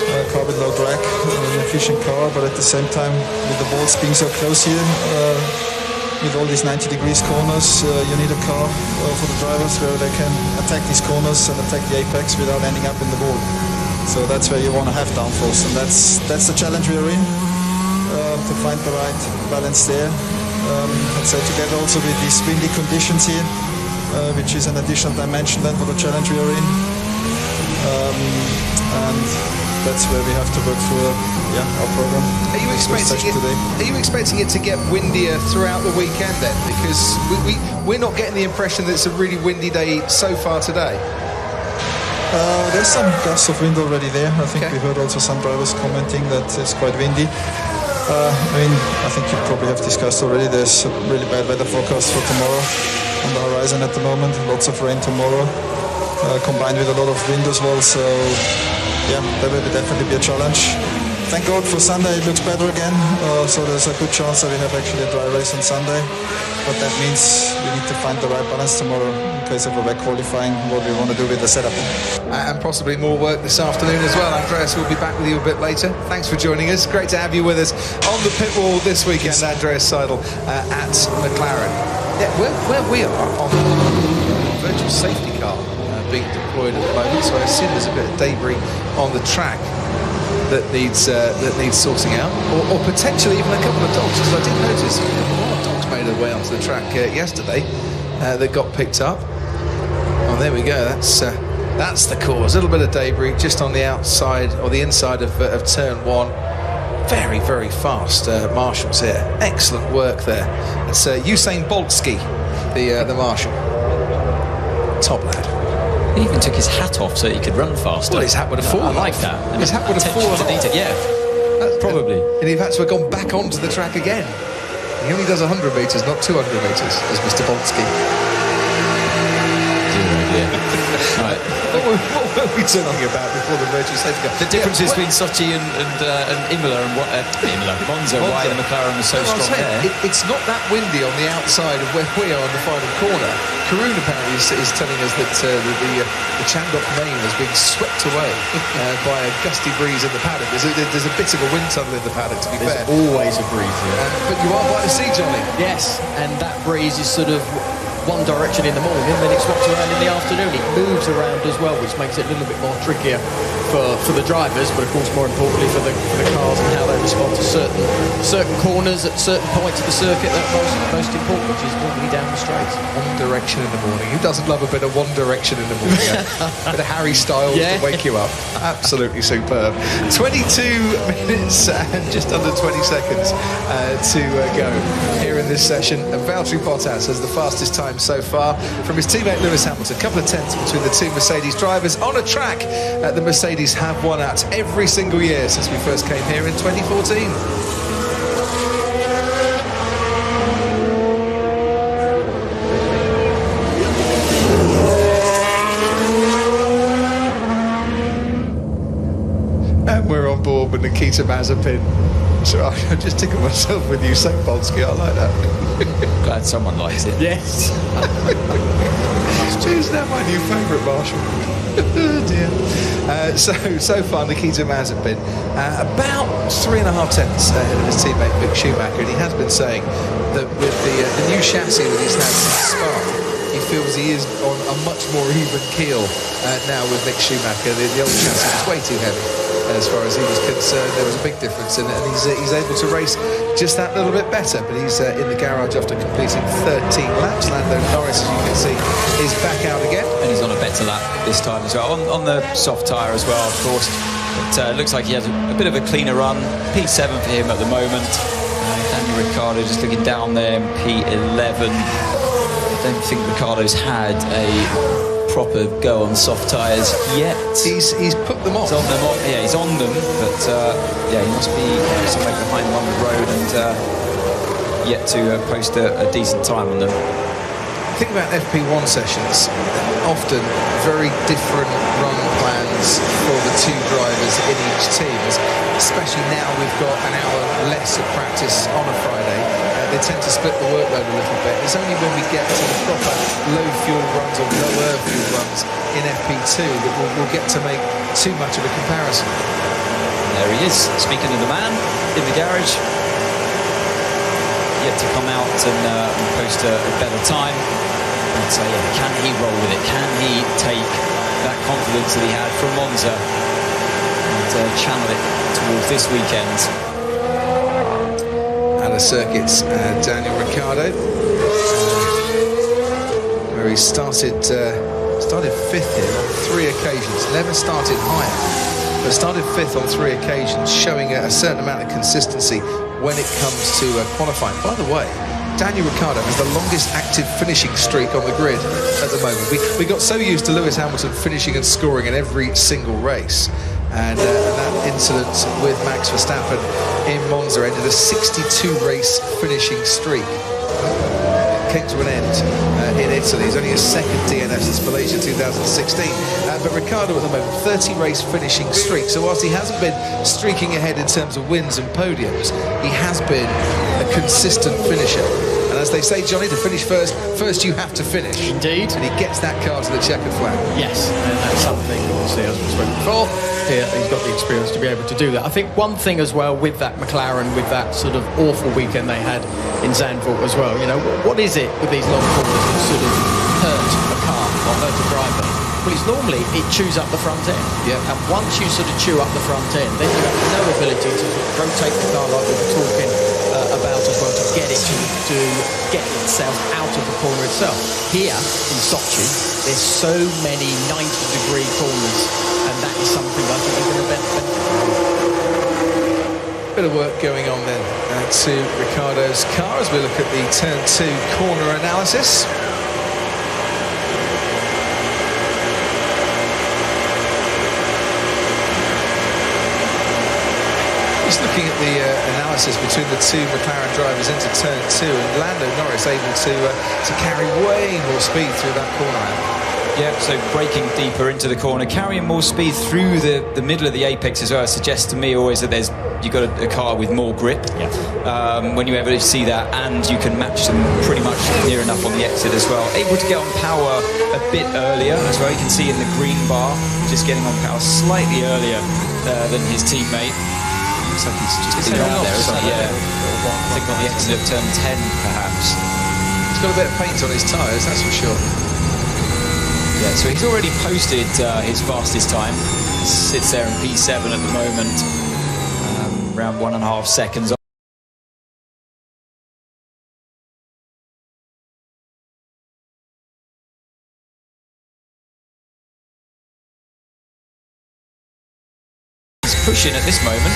a car with low drag, an efficient car, but at the same time, with the balls being so close here, with all these 90 degrees corners, you need a car for the drivers where they can attack these corners and attack the apex without ending up in the wall. So that's where you want to have downforce, and that's the challenge we are in, to find the right balance there. And so together also with these windy conditions here, which is an additional dimension then for the challenge we are in. And that's where we have to work through our program. Are you expecting it to get windier throughout the weekend then? Because we're not getting the impression that it's a really windy day so far today. There's some gusts of wind already there. I think we heard also some drivers commenting that it's quite windy. I think you probably have discussed already. There's a really bad weather forecast for tomorrow on the horizon at the moment. Lots of rain tomorrow, combined with a lot of wind as well. So, that will definitely be a challenge. Thank God for Sunday, it looks better again. So there's a good chance that we have actually a dry race on Sunday. But that means we need to find the right balance tomorrow in case of a wet qualifying, what we want to do with the setup. And possibly more work this afternoon as well. Andreas will be back with you a bit later. Thanks for joining us. Great to have you with us on the pit wall this weekend, Andreas Seidel at McLaren. Yeah, where we are on the virtual safety car being deployed at the moment, so I assume there's a bit of debris on the track that needs sorting out, or potentially even a couple of dogs, because I did notice a lot of dogs made their way onto the track yesterday that got picked up. Oh, there we go. That's the cause. A little bit of debris just on the outside or the inside of turn 1. Very, very fast marshals here. Excellent work there. It's Usain Boltski, the marshal. Top lad. He even took his hat off so he could run faster. Well, his hat would have fallen. I like that. And his hat would have fallen off. Yeah, probably. And he'd had to have gone back onto the track again. He only does 100 metres, not 200 metres, as Mr. Boltski. Right. What were we talking about before the virtual safety car? The differences between Sochi and Imola and Monza, why the McLaren was so strong there. It's not that windy on the outside of where we are in the final corner. Karun apparently is telling us that the Chandok main is being swept away by a gusty breeze in the paddock. There's a bit of a wind tunnel in the paddock, to be fair. There's always a breeze, but you are by the sea, Johnny. Yes, and that breeze is sort of one direction in the morning, then it swaps around in the afternoon. It moves around as well, which makes it a little bit more trickier for the drivers, but of course more importantly for the cars and how they respond to certain corners at certain points of the circuit that are most important, which is normally down the straight. One direction in the morning. Who doesn't love a bit of one direction in the morning? A bit of Harry Styles to wake you up. Absolutely superb. 22 minutes and just under 20 seconds to go here in this session. And Valtteri Bottas has the fastest time so far from his teammate Lewis Hamilton. A couple of tenths between the two Mercedes drivers on a track that the Mercedes have won at every single year since we first came here in 2014. And we're on board with Nikita Mazepin. So I'm just tickled myself with Usain Boltski. I like that. Glad someone likes it. Yes. Who's now my new favourite marshal? Oh dear. So far, Nikita Mazepin about 3.5 tenths ahead of his teammate Mick Schumacher, and he has been saying that with the new chassis that he's had since Spa, he feels he is on a much more even keel now with Mick Schumacher. The old chassis was way too heavy. As far as he was concerned, there was a big difference in it, and he's able to race just that little bit better. But he's in the garage after completing 13 laps. Lando Norris, as you can see, is back out again, and he's on a better lap this time as well, on the soft tyre as well, of course. But looks like he has a bit of a cleaner run. P7 for him at the moment. Daniel Ricciardo just looking down there in P11. I don't think Ricciardo's had a proper go on soft tyres yet. He's put them off. He's on them. Yeah, he's on them, but he must be somewhere behind them on the road and yet to post a decent time on them. Think about FP1 sessions. Often very different run plans for the two drivers in each team, especially now we've got an hour less of practice on a Friday. They tend to split the workload a little bit. It's only when we get to the proper low fuel runs or lower fuel runs in FP2 that we'll get to make too much of a comparison. There he is, speaking of the man in the garage. Yet to come out and post a better time. And so, can he roll with it? Can he take that confidence that he had from Monza and channel it towards this weekend? Circuits, Daniel Ricciardo, where he started 5th here on 3 occasions, never started higher but started 5th on 3 occasions, showing a certain amount of consistency when it comes to qualifying. By the way, Daniel Ricciardo has the longest active finishing streak on the grid at the moment. We got so used to Lewis Hamilton finishing and scoring in every single race. And that incident with Max Verstappen in Monza ended a 62-race finishing streak. Came to an end in Italy. He's only his second DNF since Malaysia 2016. But Ricciardo at the moment, 30-race finishing streak. So whilst he hasn't been streaking ahead in terms of wins and podiums, he has been a consistent finisher. And as they say, Johnny, to finish first you have to finish. Indeed. And he gets that car to the checkered flag. Yes, and that's something, obviously, as we spoke before, he's got the experience to be able to do that. I think one thing as well with that McLaren, with that sort of awful weekend they had in Zandvoort as well, you know, what is it with these long corners that sort of hurt a car or hurt a driver? Well, it's normally it chews up the front end. Yeah. And once you sort of chew up the front end, then you have no ability to sort of rotate the car like we were talking about as well, to get it to get itself out of the corner itself. Here in Sochi, there's so many 90-degree corners, and that is something I think is going to benefit. Bit of work going on then to Ricciardo's car as we look at the turn 2 corner analysis. Just looking at the analysis between the two McLaren drivers into turn 2, and Lando Norris able to carry way more speed through that corner out. Yeah, so braking deeper into the corner, carrying more speed through the middle of the apex as well, suggests to me always that you've got a car with more grip. Yeah. When you ever see that, and you can match them pretty much near enough on the exit as well. Able to get on power a bit earlier as well. You can see in the green bar, just getting on power slightly earlier than his teammate. Looks like he's just been around there, isn't he? Yeah. I think on the exit of turn 10, perhaps. He's got a bit of paint on his tyres, that's for sure. Yeah, so he's already posted his fastest time. Sits there in P7 at the moment, around 1.5 seconds. He's pushing at this moment.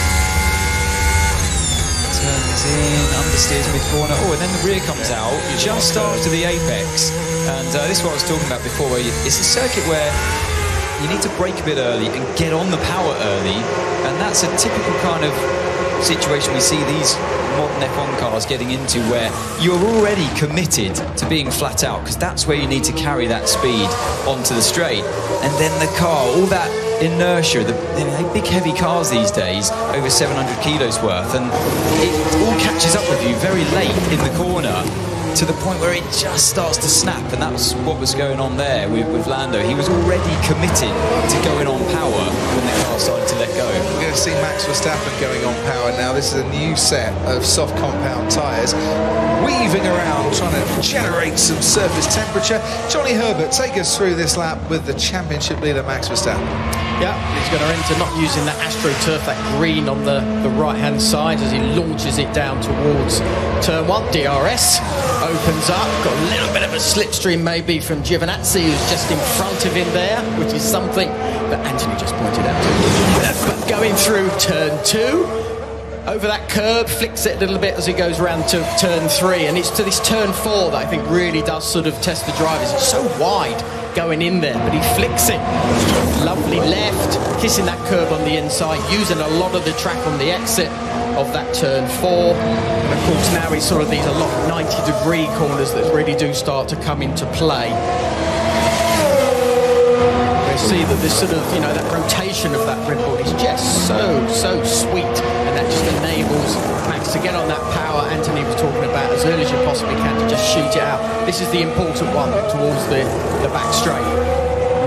Turns in, understeers mid-corner. Oh, and then the rear comes out just after the apex. And this is what I was talking about before, where it's a circuit where you need to brake a bit early and get on the power early. And that's a typical kind of situation we see these modern F1 cars getting into, where you're already committed to being flat out, because that's where you need to carry that speed onto the straight. And then the car, all that inertia, the big heavy cars these days, over 700 kilos worth, and it all catches up with you very late in the corner, to the point where it just starts to snap. And that's what was going on there with Lando. He was already committed to going on power when the car started to let go. We're going to see Max Verstappen going on power now. This is a new set of soft compound tyres, weaving around, trying to generate some surface temperature. Johnny Herbert, take us through this lap with the championship leader Max Verstappen. Yeah, he's going to enter not using that AstroTurf, that green on the right-hand side, as he launches it down towards turn 1. DRS opens up, got a little bit of a slipstream maybe from Giovinazzi, who's just in front of him there, which is something that Anthony just pointed out. But going through turn 2, over that curb, flicks it a little bit as he goes around to turn 3, and it's to this turn 4 that I think really does sort of test the drivers. It's so wide going in there, but he flicks it. Lovely left, kissing that curb on the inside, using a lot of the track on the exit of that turn 4. And of course now it's sort of these a lot of 90-degree corners that really do start to come into play. We see that this sort of, you know, that rotation of that Red Bull is just so sweet, and that just enables Max to get on that power Anthony was talking about as early as you possibly can, to just shoot it out. This is the important one towards the back straight.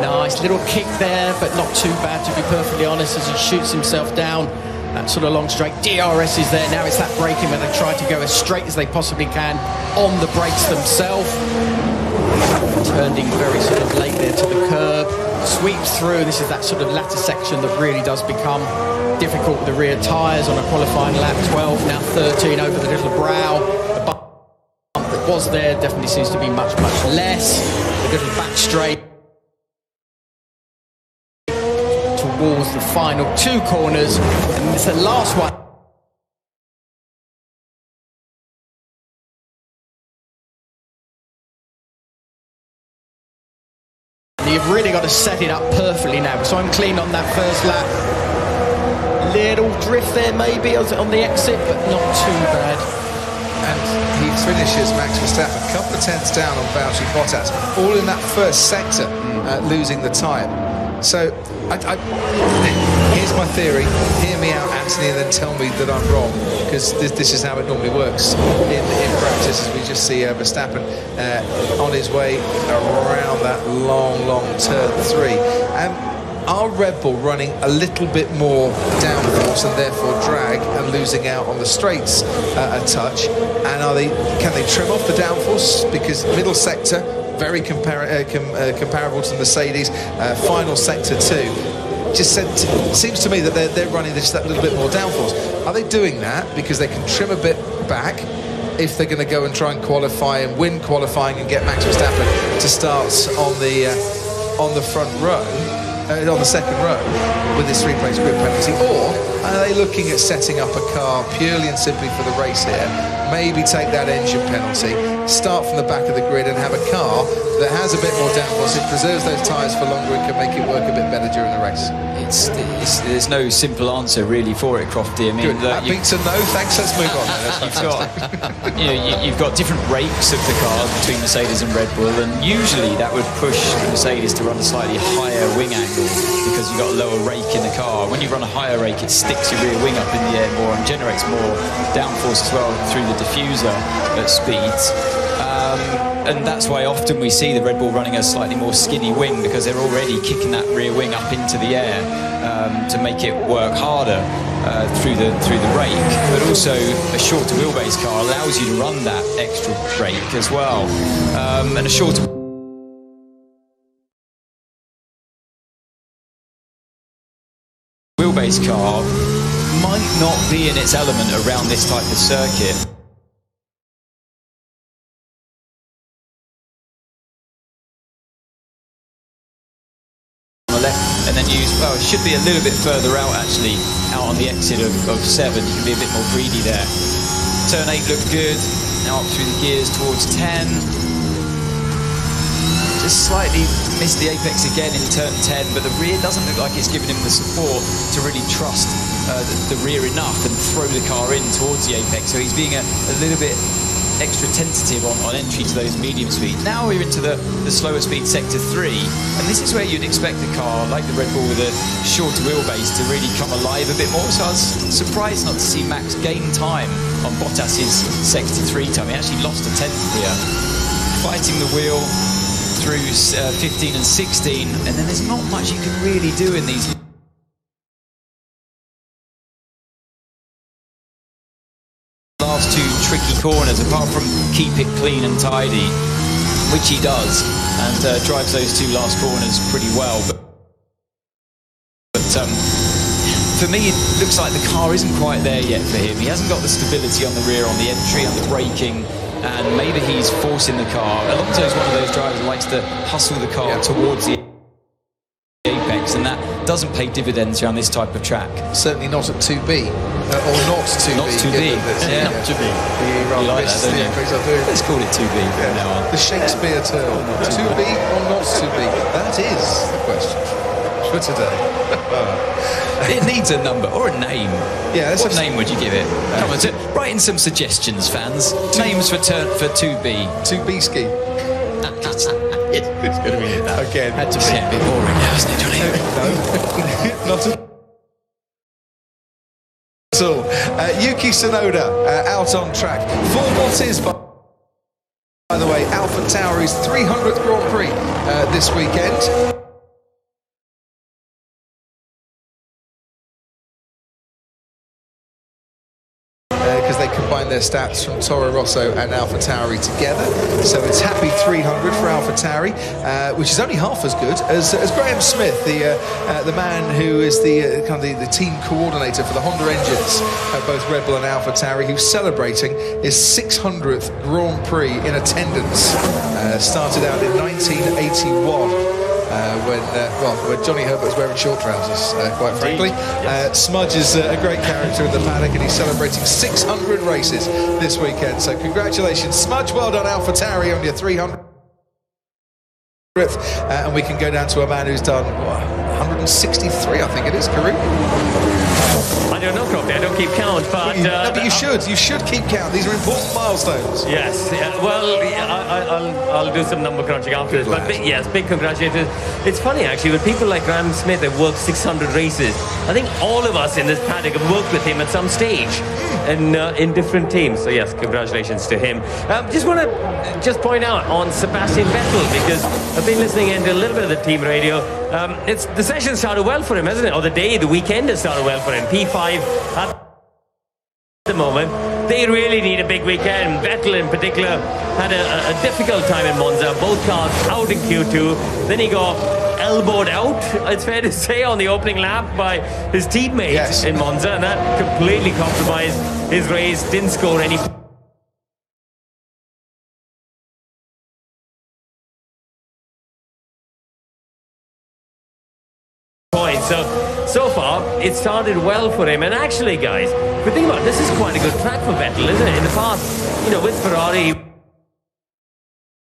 Nice little kick there, but not too bad, to be perfectly honest, as he shoots himself down that sort of long straight. DRS is there. Now it's that braking where they try to go as straight as they possibly can on the brakes themselves. Turning very sort of late there to the curb. Sweeps through. This is that sort of latter section that really does become difficult with the rear tyres on a qualifying lap. 12, now 13 over the little brow. The bump that was there definitely seems to be much less. The little back straight towards the final 2 corners, and it's the last one. You've really got to set it up perfectly now. So I'm clean on that first lap. Little drift there maybe on the exit, but not too bad. And he finishes Max Verstappen a couple of tenths down on Valtteri Bottas, all in that first sector, losing the time. So here's my theory. Hear me out, Anthony, and then tell me that I'm wrong, because this is how it normally works in practice, as we just see Verstappen on his way around that long turn 3. Are Red Bull running a little bit more downforce and therefore drag and losing out on the straights a touch? And can they trim off the downforce? Because middle sector, very comparable to the Mercedes, final sector 2. Seems to me that they're running just that little bit more downforce. Are they doing that because they can trim a bit back if they're going to go and try and qualify and win qualifying and get Max Verstappen to start on the front row? On the second row with this 3-place grid penalty, or are they looking at setting up a car purely and simply for the race here? Maybe take that engine penalty, start from the back of the grid and have a car that has a bit more downforce, it preserves those tyres for longer and can make it work a bit better during the race. There's no simple answer really for it, Crofty. I mean, that beats a no. Thanks. Let's move on. You've got different rakes of the cars between Mercedes and Red Bull, and usually that would push the Mercedes to run a slightly higher wing angle because you've got a lower rake in the car. When you run a higher rake, it sticks your rear wing up in the air more and generates more downforce as well through the diffuser at speeds. And that's why often we see the Red Bull running a slightly more skinny wing, because they're already kicking that rear wing up into the air to make it work harder through the rake. But also a shorter wheelbase car allows you to run that extra rake as well. And a shorter wheelbase car might not be in its element around this type of circuit. And then it should be a little bit further out actually, out on the exit of 7. You can be a bit more greedy there. Turn 8 looked good. Now up through the gears towards 10. Just slightly missed the apex again in turn 10, but the rear doesn't look like it's giving him the support to really trust the rear enough and throw the car in towards the apex. So he's being a little bit extra tentative on entry to those medium speeds. Now we're into the slower speed sector 3, and this is where you'd expect a car like the Red Bull with a shorter wheelbase to really come alive a bit more. So I was surprised not to see Max gain time on Bottas's sector 3 time. He actually lost a tenth here, fighting the wheel through 15 and 16, and then there's not much you can really do in these last 2 tricky corners, apart from keep it clean and tidy, which he does, and drives those 2 last corners pretty well. But for me, it looks like the car isn't quite there yet for him. He hasn't got the stability on the rear, on the entry, on the braking, and maybe he's forcing the car. Alonso's one of those drivers who likes to hustle the car towards the apex, and that doesn't pay dividends around this type of track. Certainly not at 2B, or not 2B. Not 2B. Not 2B. You like that, don't you? Let's call it 2B from now on. The Shakespeare term. 2B or not 2B? That is the question for today. It needs a number or a name. Yeah, what name would you give it? Come on, write in some suggestions, fans. Names for 2B. 2B ski. It's going to be that. Again. Had to be a bit boring now, isn't it, Johnny? No, not at all. Yuki Tsunoda out on track for what is, by the way, AlphaTauri's 300th Grand Prix this weekend. Because they combine their stats from Toro Rosso and AlphaTauri together, so it's happy 300 for AlphaTauri, which is only half as good as Graham Smith, the man who is the team coordinator for the Honda engines at both Red Bull and AlphaTauri, who's celebrating his 600th Grand Prix in attendance. Started out in 1981. when Johnny Herbert was wearing short trousers, quite frankly. Smudge is a great character in the paddock, and he's celebrating 600 races this weekend. So congratulations, Smudge. Well done, AlphaTauri, on your 300th. And we can go down to a man who's done 163, I think it is, Karun. I don't know, Crockett, I don't keep count, but... no, but you should keep count. These are important milestones. Yes, well, I'll do some number crunching after this, but yes, big congratulations. It's funny, actually, with people like Graham Smith have worked 600 races, I think all of us in this paddock have worked with him at some stage in different teams. So yes, congratulations to him. Just want to point out on Sebastian Vettel, because I've been listening into a little bit of the team radio. The session started well for him, hasn't it? Or the weekend has started well for him. P5 at the moment. They really need a big weekend. Vettel in particular had a difficult time in Monza. Both cars out in Q2. Then he got elbowed out, it's fair to say, on the opening lap by his teammates in Monza, and that completely compromised his race. Didn't score any points. So far, it started well for him. And actually, guys, if you think about it, this is quite a good track for Vettel, isn't it? In the past, with Ferrari, he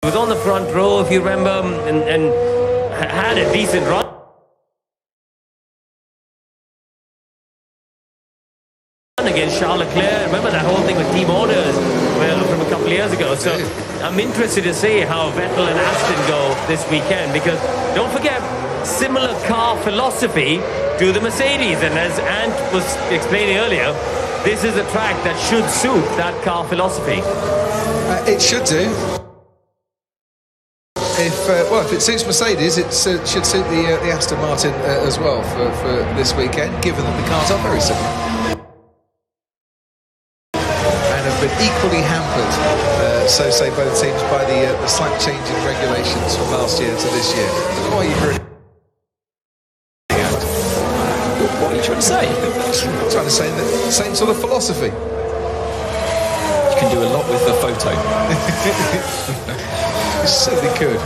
was on the front row, if you remember, and had a decent run against Charles Leclerc. Remember that whole thing with team orders from a couple of years ago. So I'm interested to see how Vettel and Aston go this weekend, because don't forget, similar car philosophy to the Mercedes, and as Ant was explaining earlier, this is a track that should suit that car philosophy. It should do. If it suits Mercedes, it should suit the Aston Martin as well for this weekend, given that the cars are very similar and have been equally hampered, so say both teams, by the slight change in regulations from last year to this year. I don't know why you've heard. What are you trying to say? I'm trying to say that same sort of philosophy. You can do a lot with the photo. You certainly could.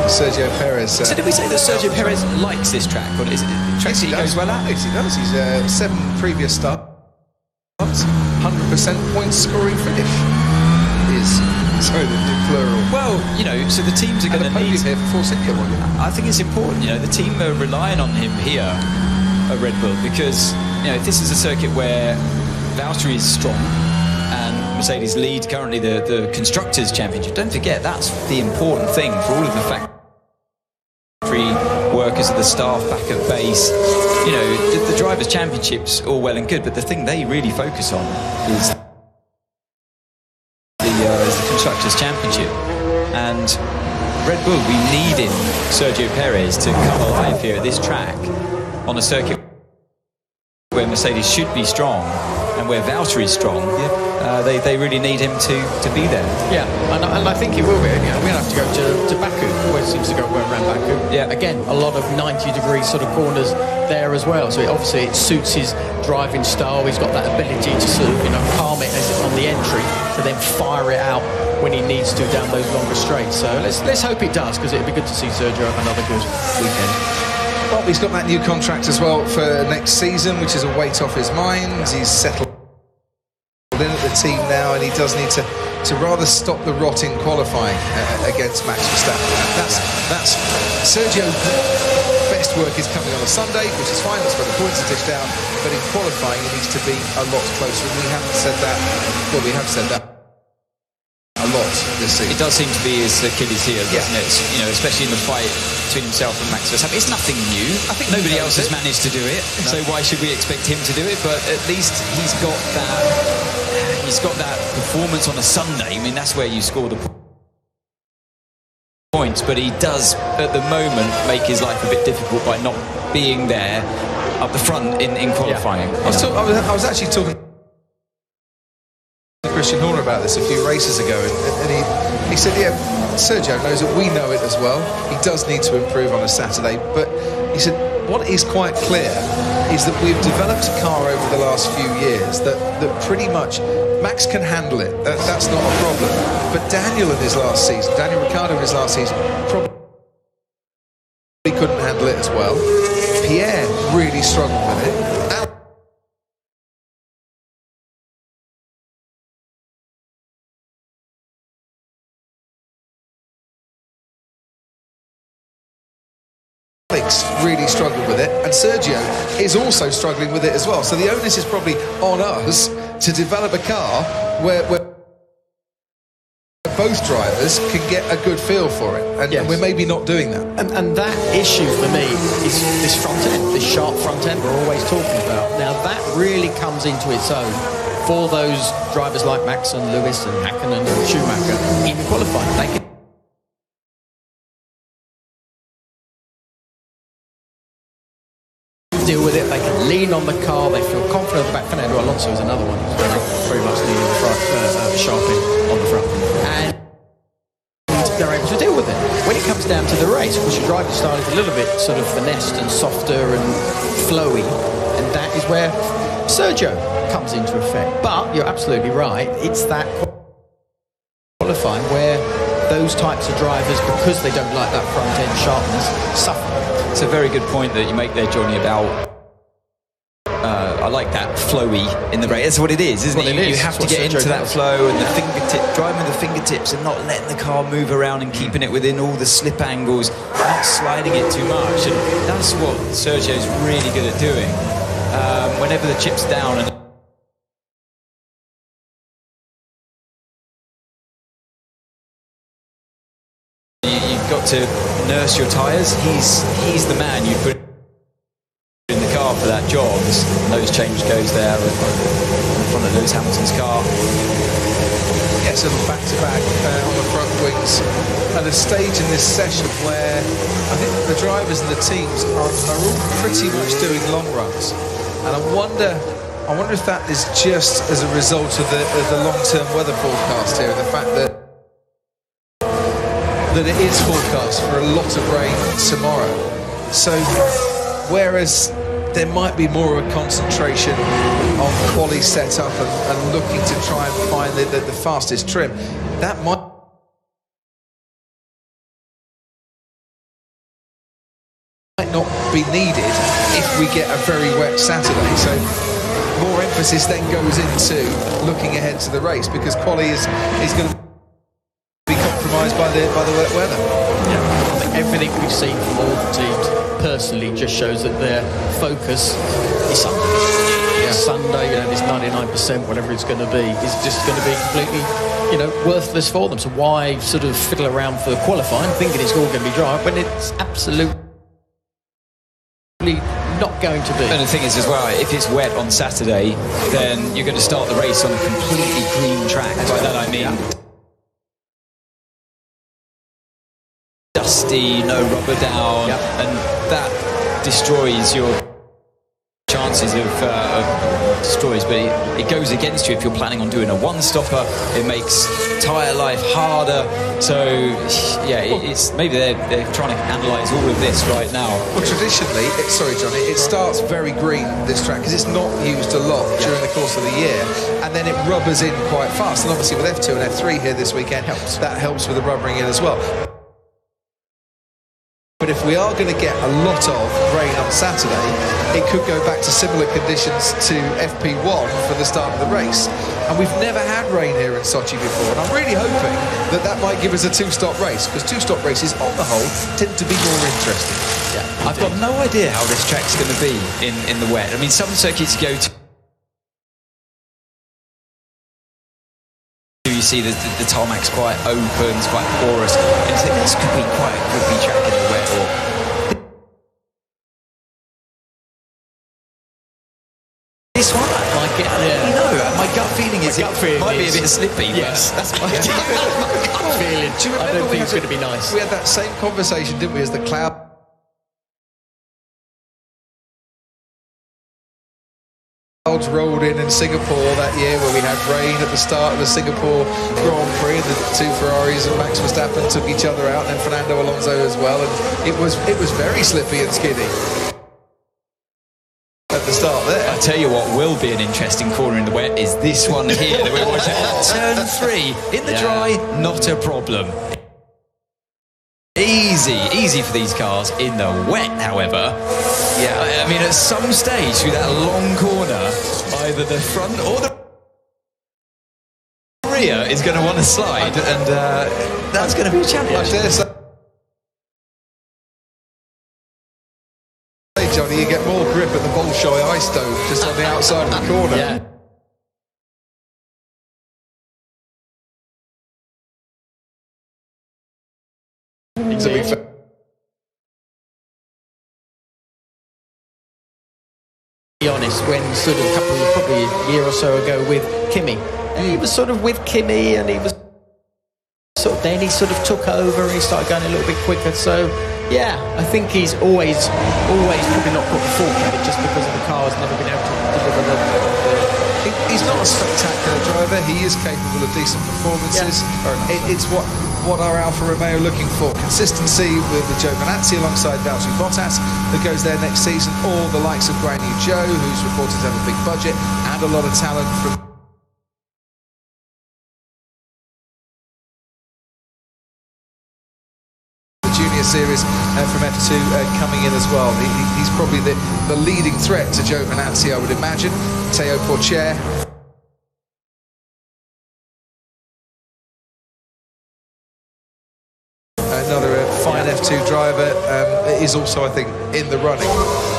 Sergio Perez. So did we say that Sergio Perez likes this track, or is it a track he goes well at? Yes, he does. He's 7 previous starts, 100% point scoring finish. Sorry, the plural. Well, so the teams are going to need here for Force India. I think it's important. The team are relying on him here at Red Bull, because if this is a circuit where Valtteri is strong and Mercedes lead currently the Constructors' Championship, don't forget that's the important thing for all of the factory workers of the staff back at base. The Drivers' Championships all well and good, but the thing they really focus on is the Constructors' Championship. And Red Bull, we needed Sergio Perez to come alive here at this track on a circuit where Mercedes should be strong and where Valtteri is strong. They really need him to be there. Yeah, and I think he will be. We're going to have to go to Baku, where it seems to go around Baku. Yeah. Again, a lot of 90-degree sort of corners there as well. So obviously it suits his driving style. He's got that ability to sort of calm it as on the entry, to then fire it out when he needs to down those longer straights. So let's hope it does, because it'd be good to see Sergio have another good weekend. Well, he's got that new contract as well for next season, which is a weight off his mind. He's settled in at the team now, and he does need to rather stop the rot in qualifying against Max Verstappen. That's Sergio's best work is coming on a Sunday, which is fine. That's where the points are dished out. But in qualifying, he needs to be a lot closer. And we haven't said that. Well, we have said that a lot this season. It does seem to be his Achilles heel, doesn't it? Especially in the fight between himself and Max Verstappen. It's nothing new. I think nobody else has managed to do it, so why should we expect him to do it? But at least he's got that performance on a Sunday. I mean, that's where you score the points. But he does, at the moment, make his life a bit difficult by not being there up the front in qualifying. I was actually talking Christian Horner about this a few races ago, and he said, Sergio knows it, we know it as well. He does need to improve on a Saturday, but he said what is quite clear is that we've developed a car over the last few years that pretty much Max can handle it. That's not a problem. But Daniel Ricciardo in his last season, probably couldn't handle it as well. Pierre really struggled with it. Alex really struggled with it, and Sergio is also struggling with it as well. So the onus is probably on us to develop a car where both drivers can get a good feel for it, and we're maybe not doing that. And that issue for me is this front end, this sharp front end we're always talking about. Now that really comes into its own for those drivers like Max and Lewis and Hakkinen and Schumacher in qualifying. They can deal with it, they can lean on the car, they feel confident at the back. Fernando Alonso is another one who's very much leaning the front, sharp in on the front. And they're able to deal with it. When it comes down to the race, which your driving style is a little bit sort of finessed and softer and flowy, and that is where Sergio comes into effect. But you're absolutely right, it's that qualifying where those types of drivers, because they don't like that front end sharpness, suffer. It's a very good point that you make there, Johnny, about I like that flowy in the race. That's what it is, isn't it? You have to get into that flow and the fingertip, driving with the fingertips and not letting the car move around and keeping it within all the slip angles, not sliding it too much. And that's what Sergio's really good at doing. Whenever the chip's down and you've got to nurse your tyres, he's the man you put in the car for that job. Nose change goes there in front of Lewis Hamilton's car. Gets a little back-to-back on the front wings at a stage in this session where I think the drivers and the teams are all pretty much doing long runs, and I wonder if that is just as a result of the long-term weather forecast here, and the fact that it is forecast for a lot of rain tomorrow. So whereas there might be more of a concentration on quali setup and looking to try and find the fastest trim, that might not be needed if we get a very wet Saturday. So more emphasis then goes into looking ahead to the race, because quali is going to be compromised by the wet weather. Yeah, I think everything we've seen from all the teams personally just shows that their focus is Sunday. Yeah. Sunday, this 99%, whatever it's going to be, is just going to be completely, worthless for them. So why sort of fiddle around for qualifying, thinking it's all going to be dry, when it's absolutely not going to be. And the thing is as well, if it's wet on Saturday, then you're going to start the race on a completely green track. By that I mean dusty, no rubber down, and that destroys your chances of destroys, but it goes against you if you're planning on doing a one-stopper. It makes tyre life harder. So it's maybe they're trying to analyse all of this right now. Well, traditionally, sorry Johnny, it starts very green, this track, because it's not used a lot during the course of the year, and then it rubbers in quite fast. And obviously with F2 and F3 here this weekend, that helps with the rubbering in as well. But if we are going to get a lot of rain on Saturday, it could go back to similar conditions to FP1 for the start of the race. And we've never had rain here in Sochi before, and I'm really hoping that might give us a two-stop race, because two-stop races, on the whole, tend to be more interesting. Yeah, I've got no idea how this track's going to be in the wet. I mean, some circuits go to... You see the tarmac's quite open, it's quite porous, and you think this could be quite a grippy track in the wet. Or this one, like it, my gut feeling is it might be a bit slippy. Yes, that's my gut feeling. Do you remember I don't think it's going to be nice. We had that same conversation, didn't we, as the cloud rolled in Singapore that year, where we had rain at the start of the Singapore Grand Prix, and the two Ferraris and Max Verstappen took each other out, and then Fernando Alonso as well, and it was very slippy and skinny at at the start there. I tell you what will be an interesting corner in the wet is this one here that we're watching. Turn 3 in the dry, not a problem. Easy for these cars. In the wet, however, I mean, at some stage through that long corner, either the front or the rear is going to want to slide, and that's going to be a challenge. I dare say, Johnny, you get more grip at the Bolshoi ice stove just on the outside of the corner. Yeah. To be fair. Be honest, when sort of probably a year or so ago with Kimi, he was sort of with Kimi, and he was then he sort of took over and he started going a little bit quicker. So yeah, I think he's always probably not got the full credit just because of the car's never been able to deliver the He's not a spectacular driver. He is capable of decent performances. It's what our Alfa Romeo are looking for. Consistency with Joe Venanzi alongside Valtteri Bottas that goes there next season, or the likes of Guan Yu Zhou, who's reported to have a big budget and a lot of talent from the junior series from F2 coming in as well. He's probably the leading threat to Joe Venanzi, I would imagine. Teo Porcher. Another fine F2 driver is also, I think, in the running.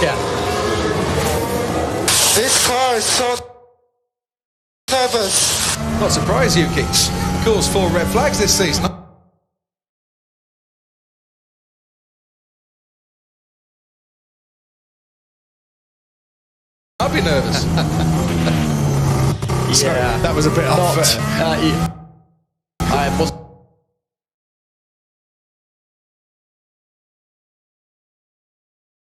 Yeah. This car is so nervous. Not surprised, Yuki. Caused 4 red flags this season. I'd be nervous. Yeah, that was a bit unfair. I wasn't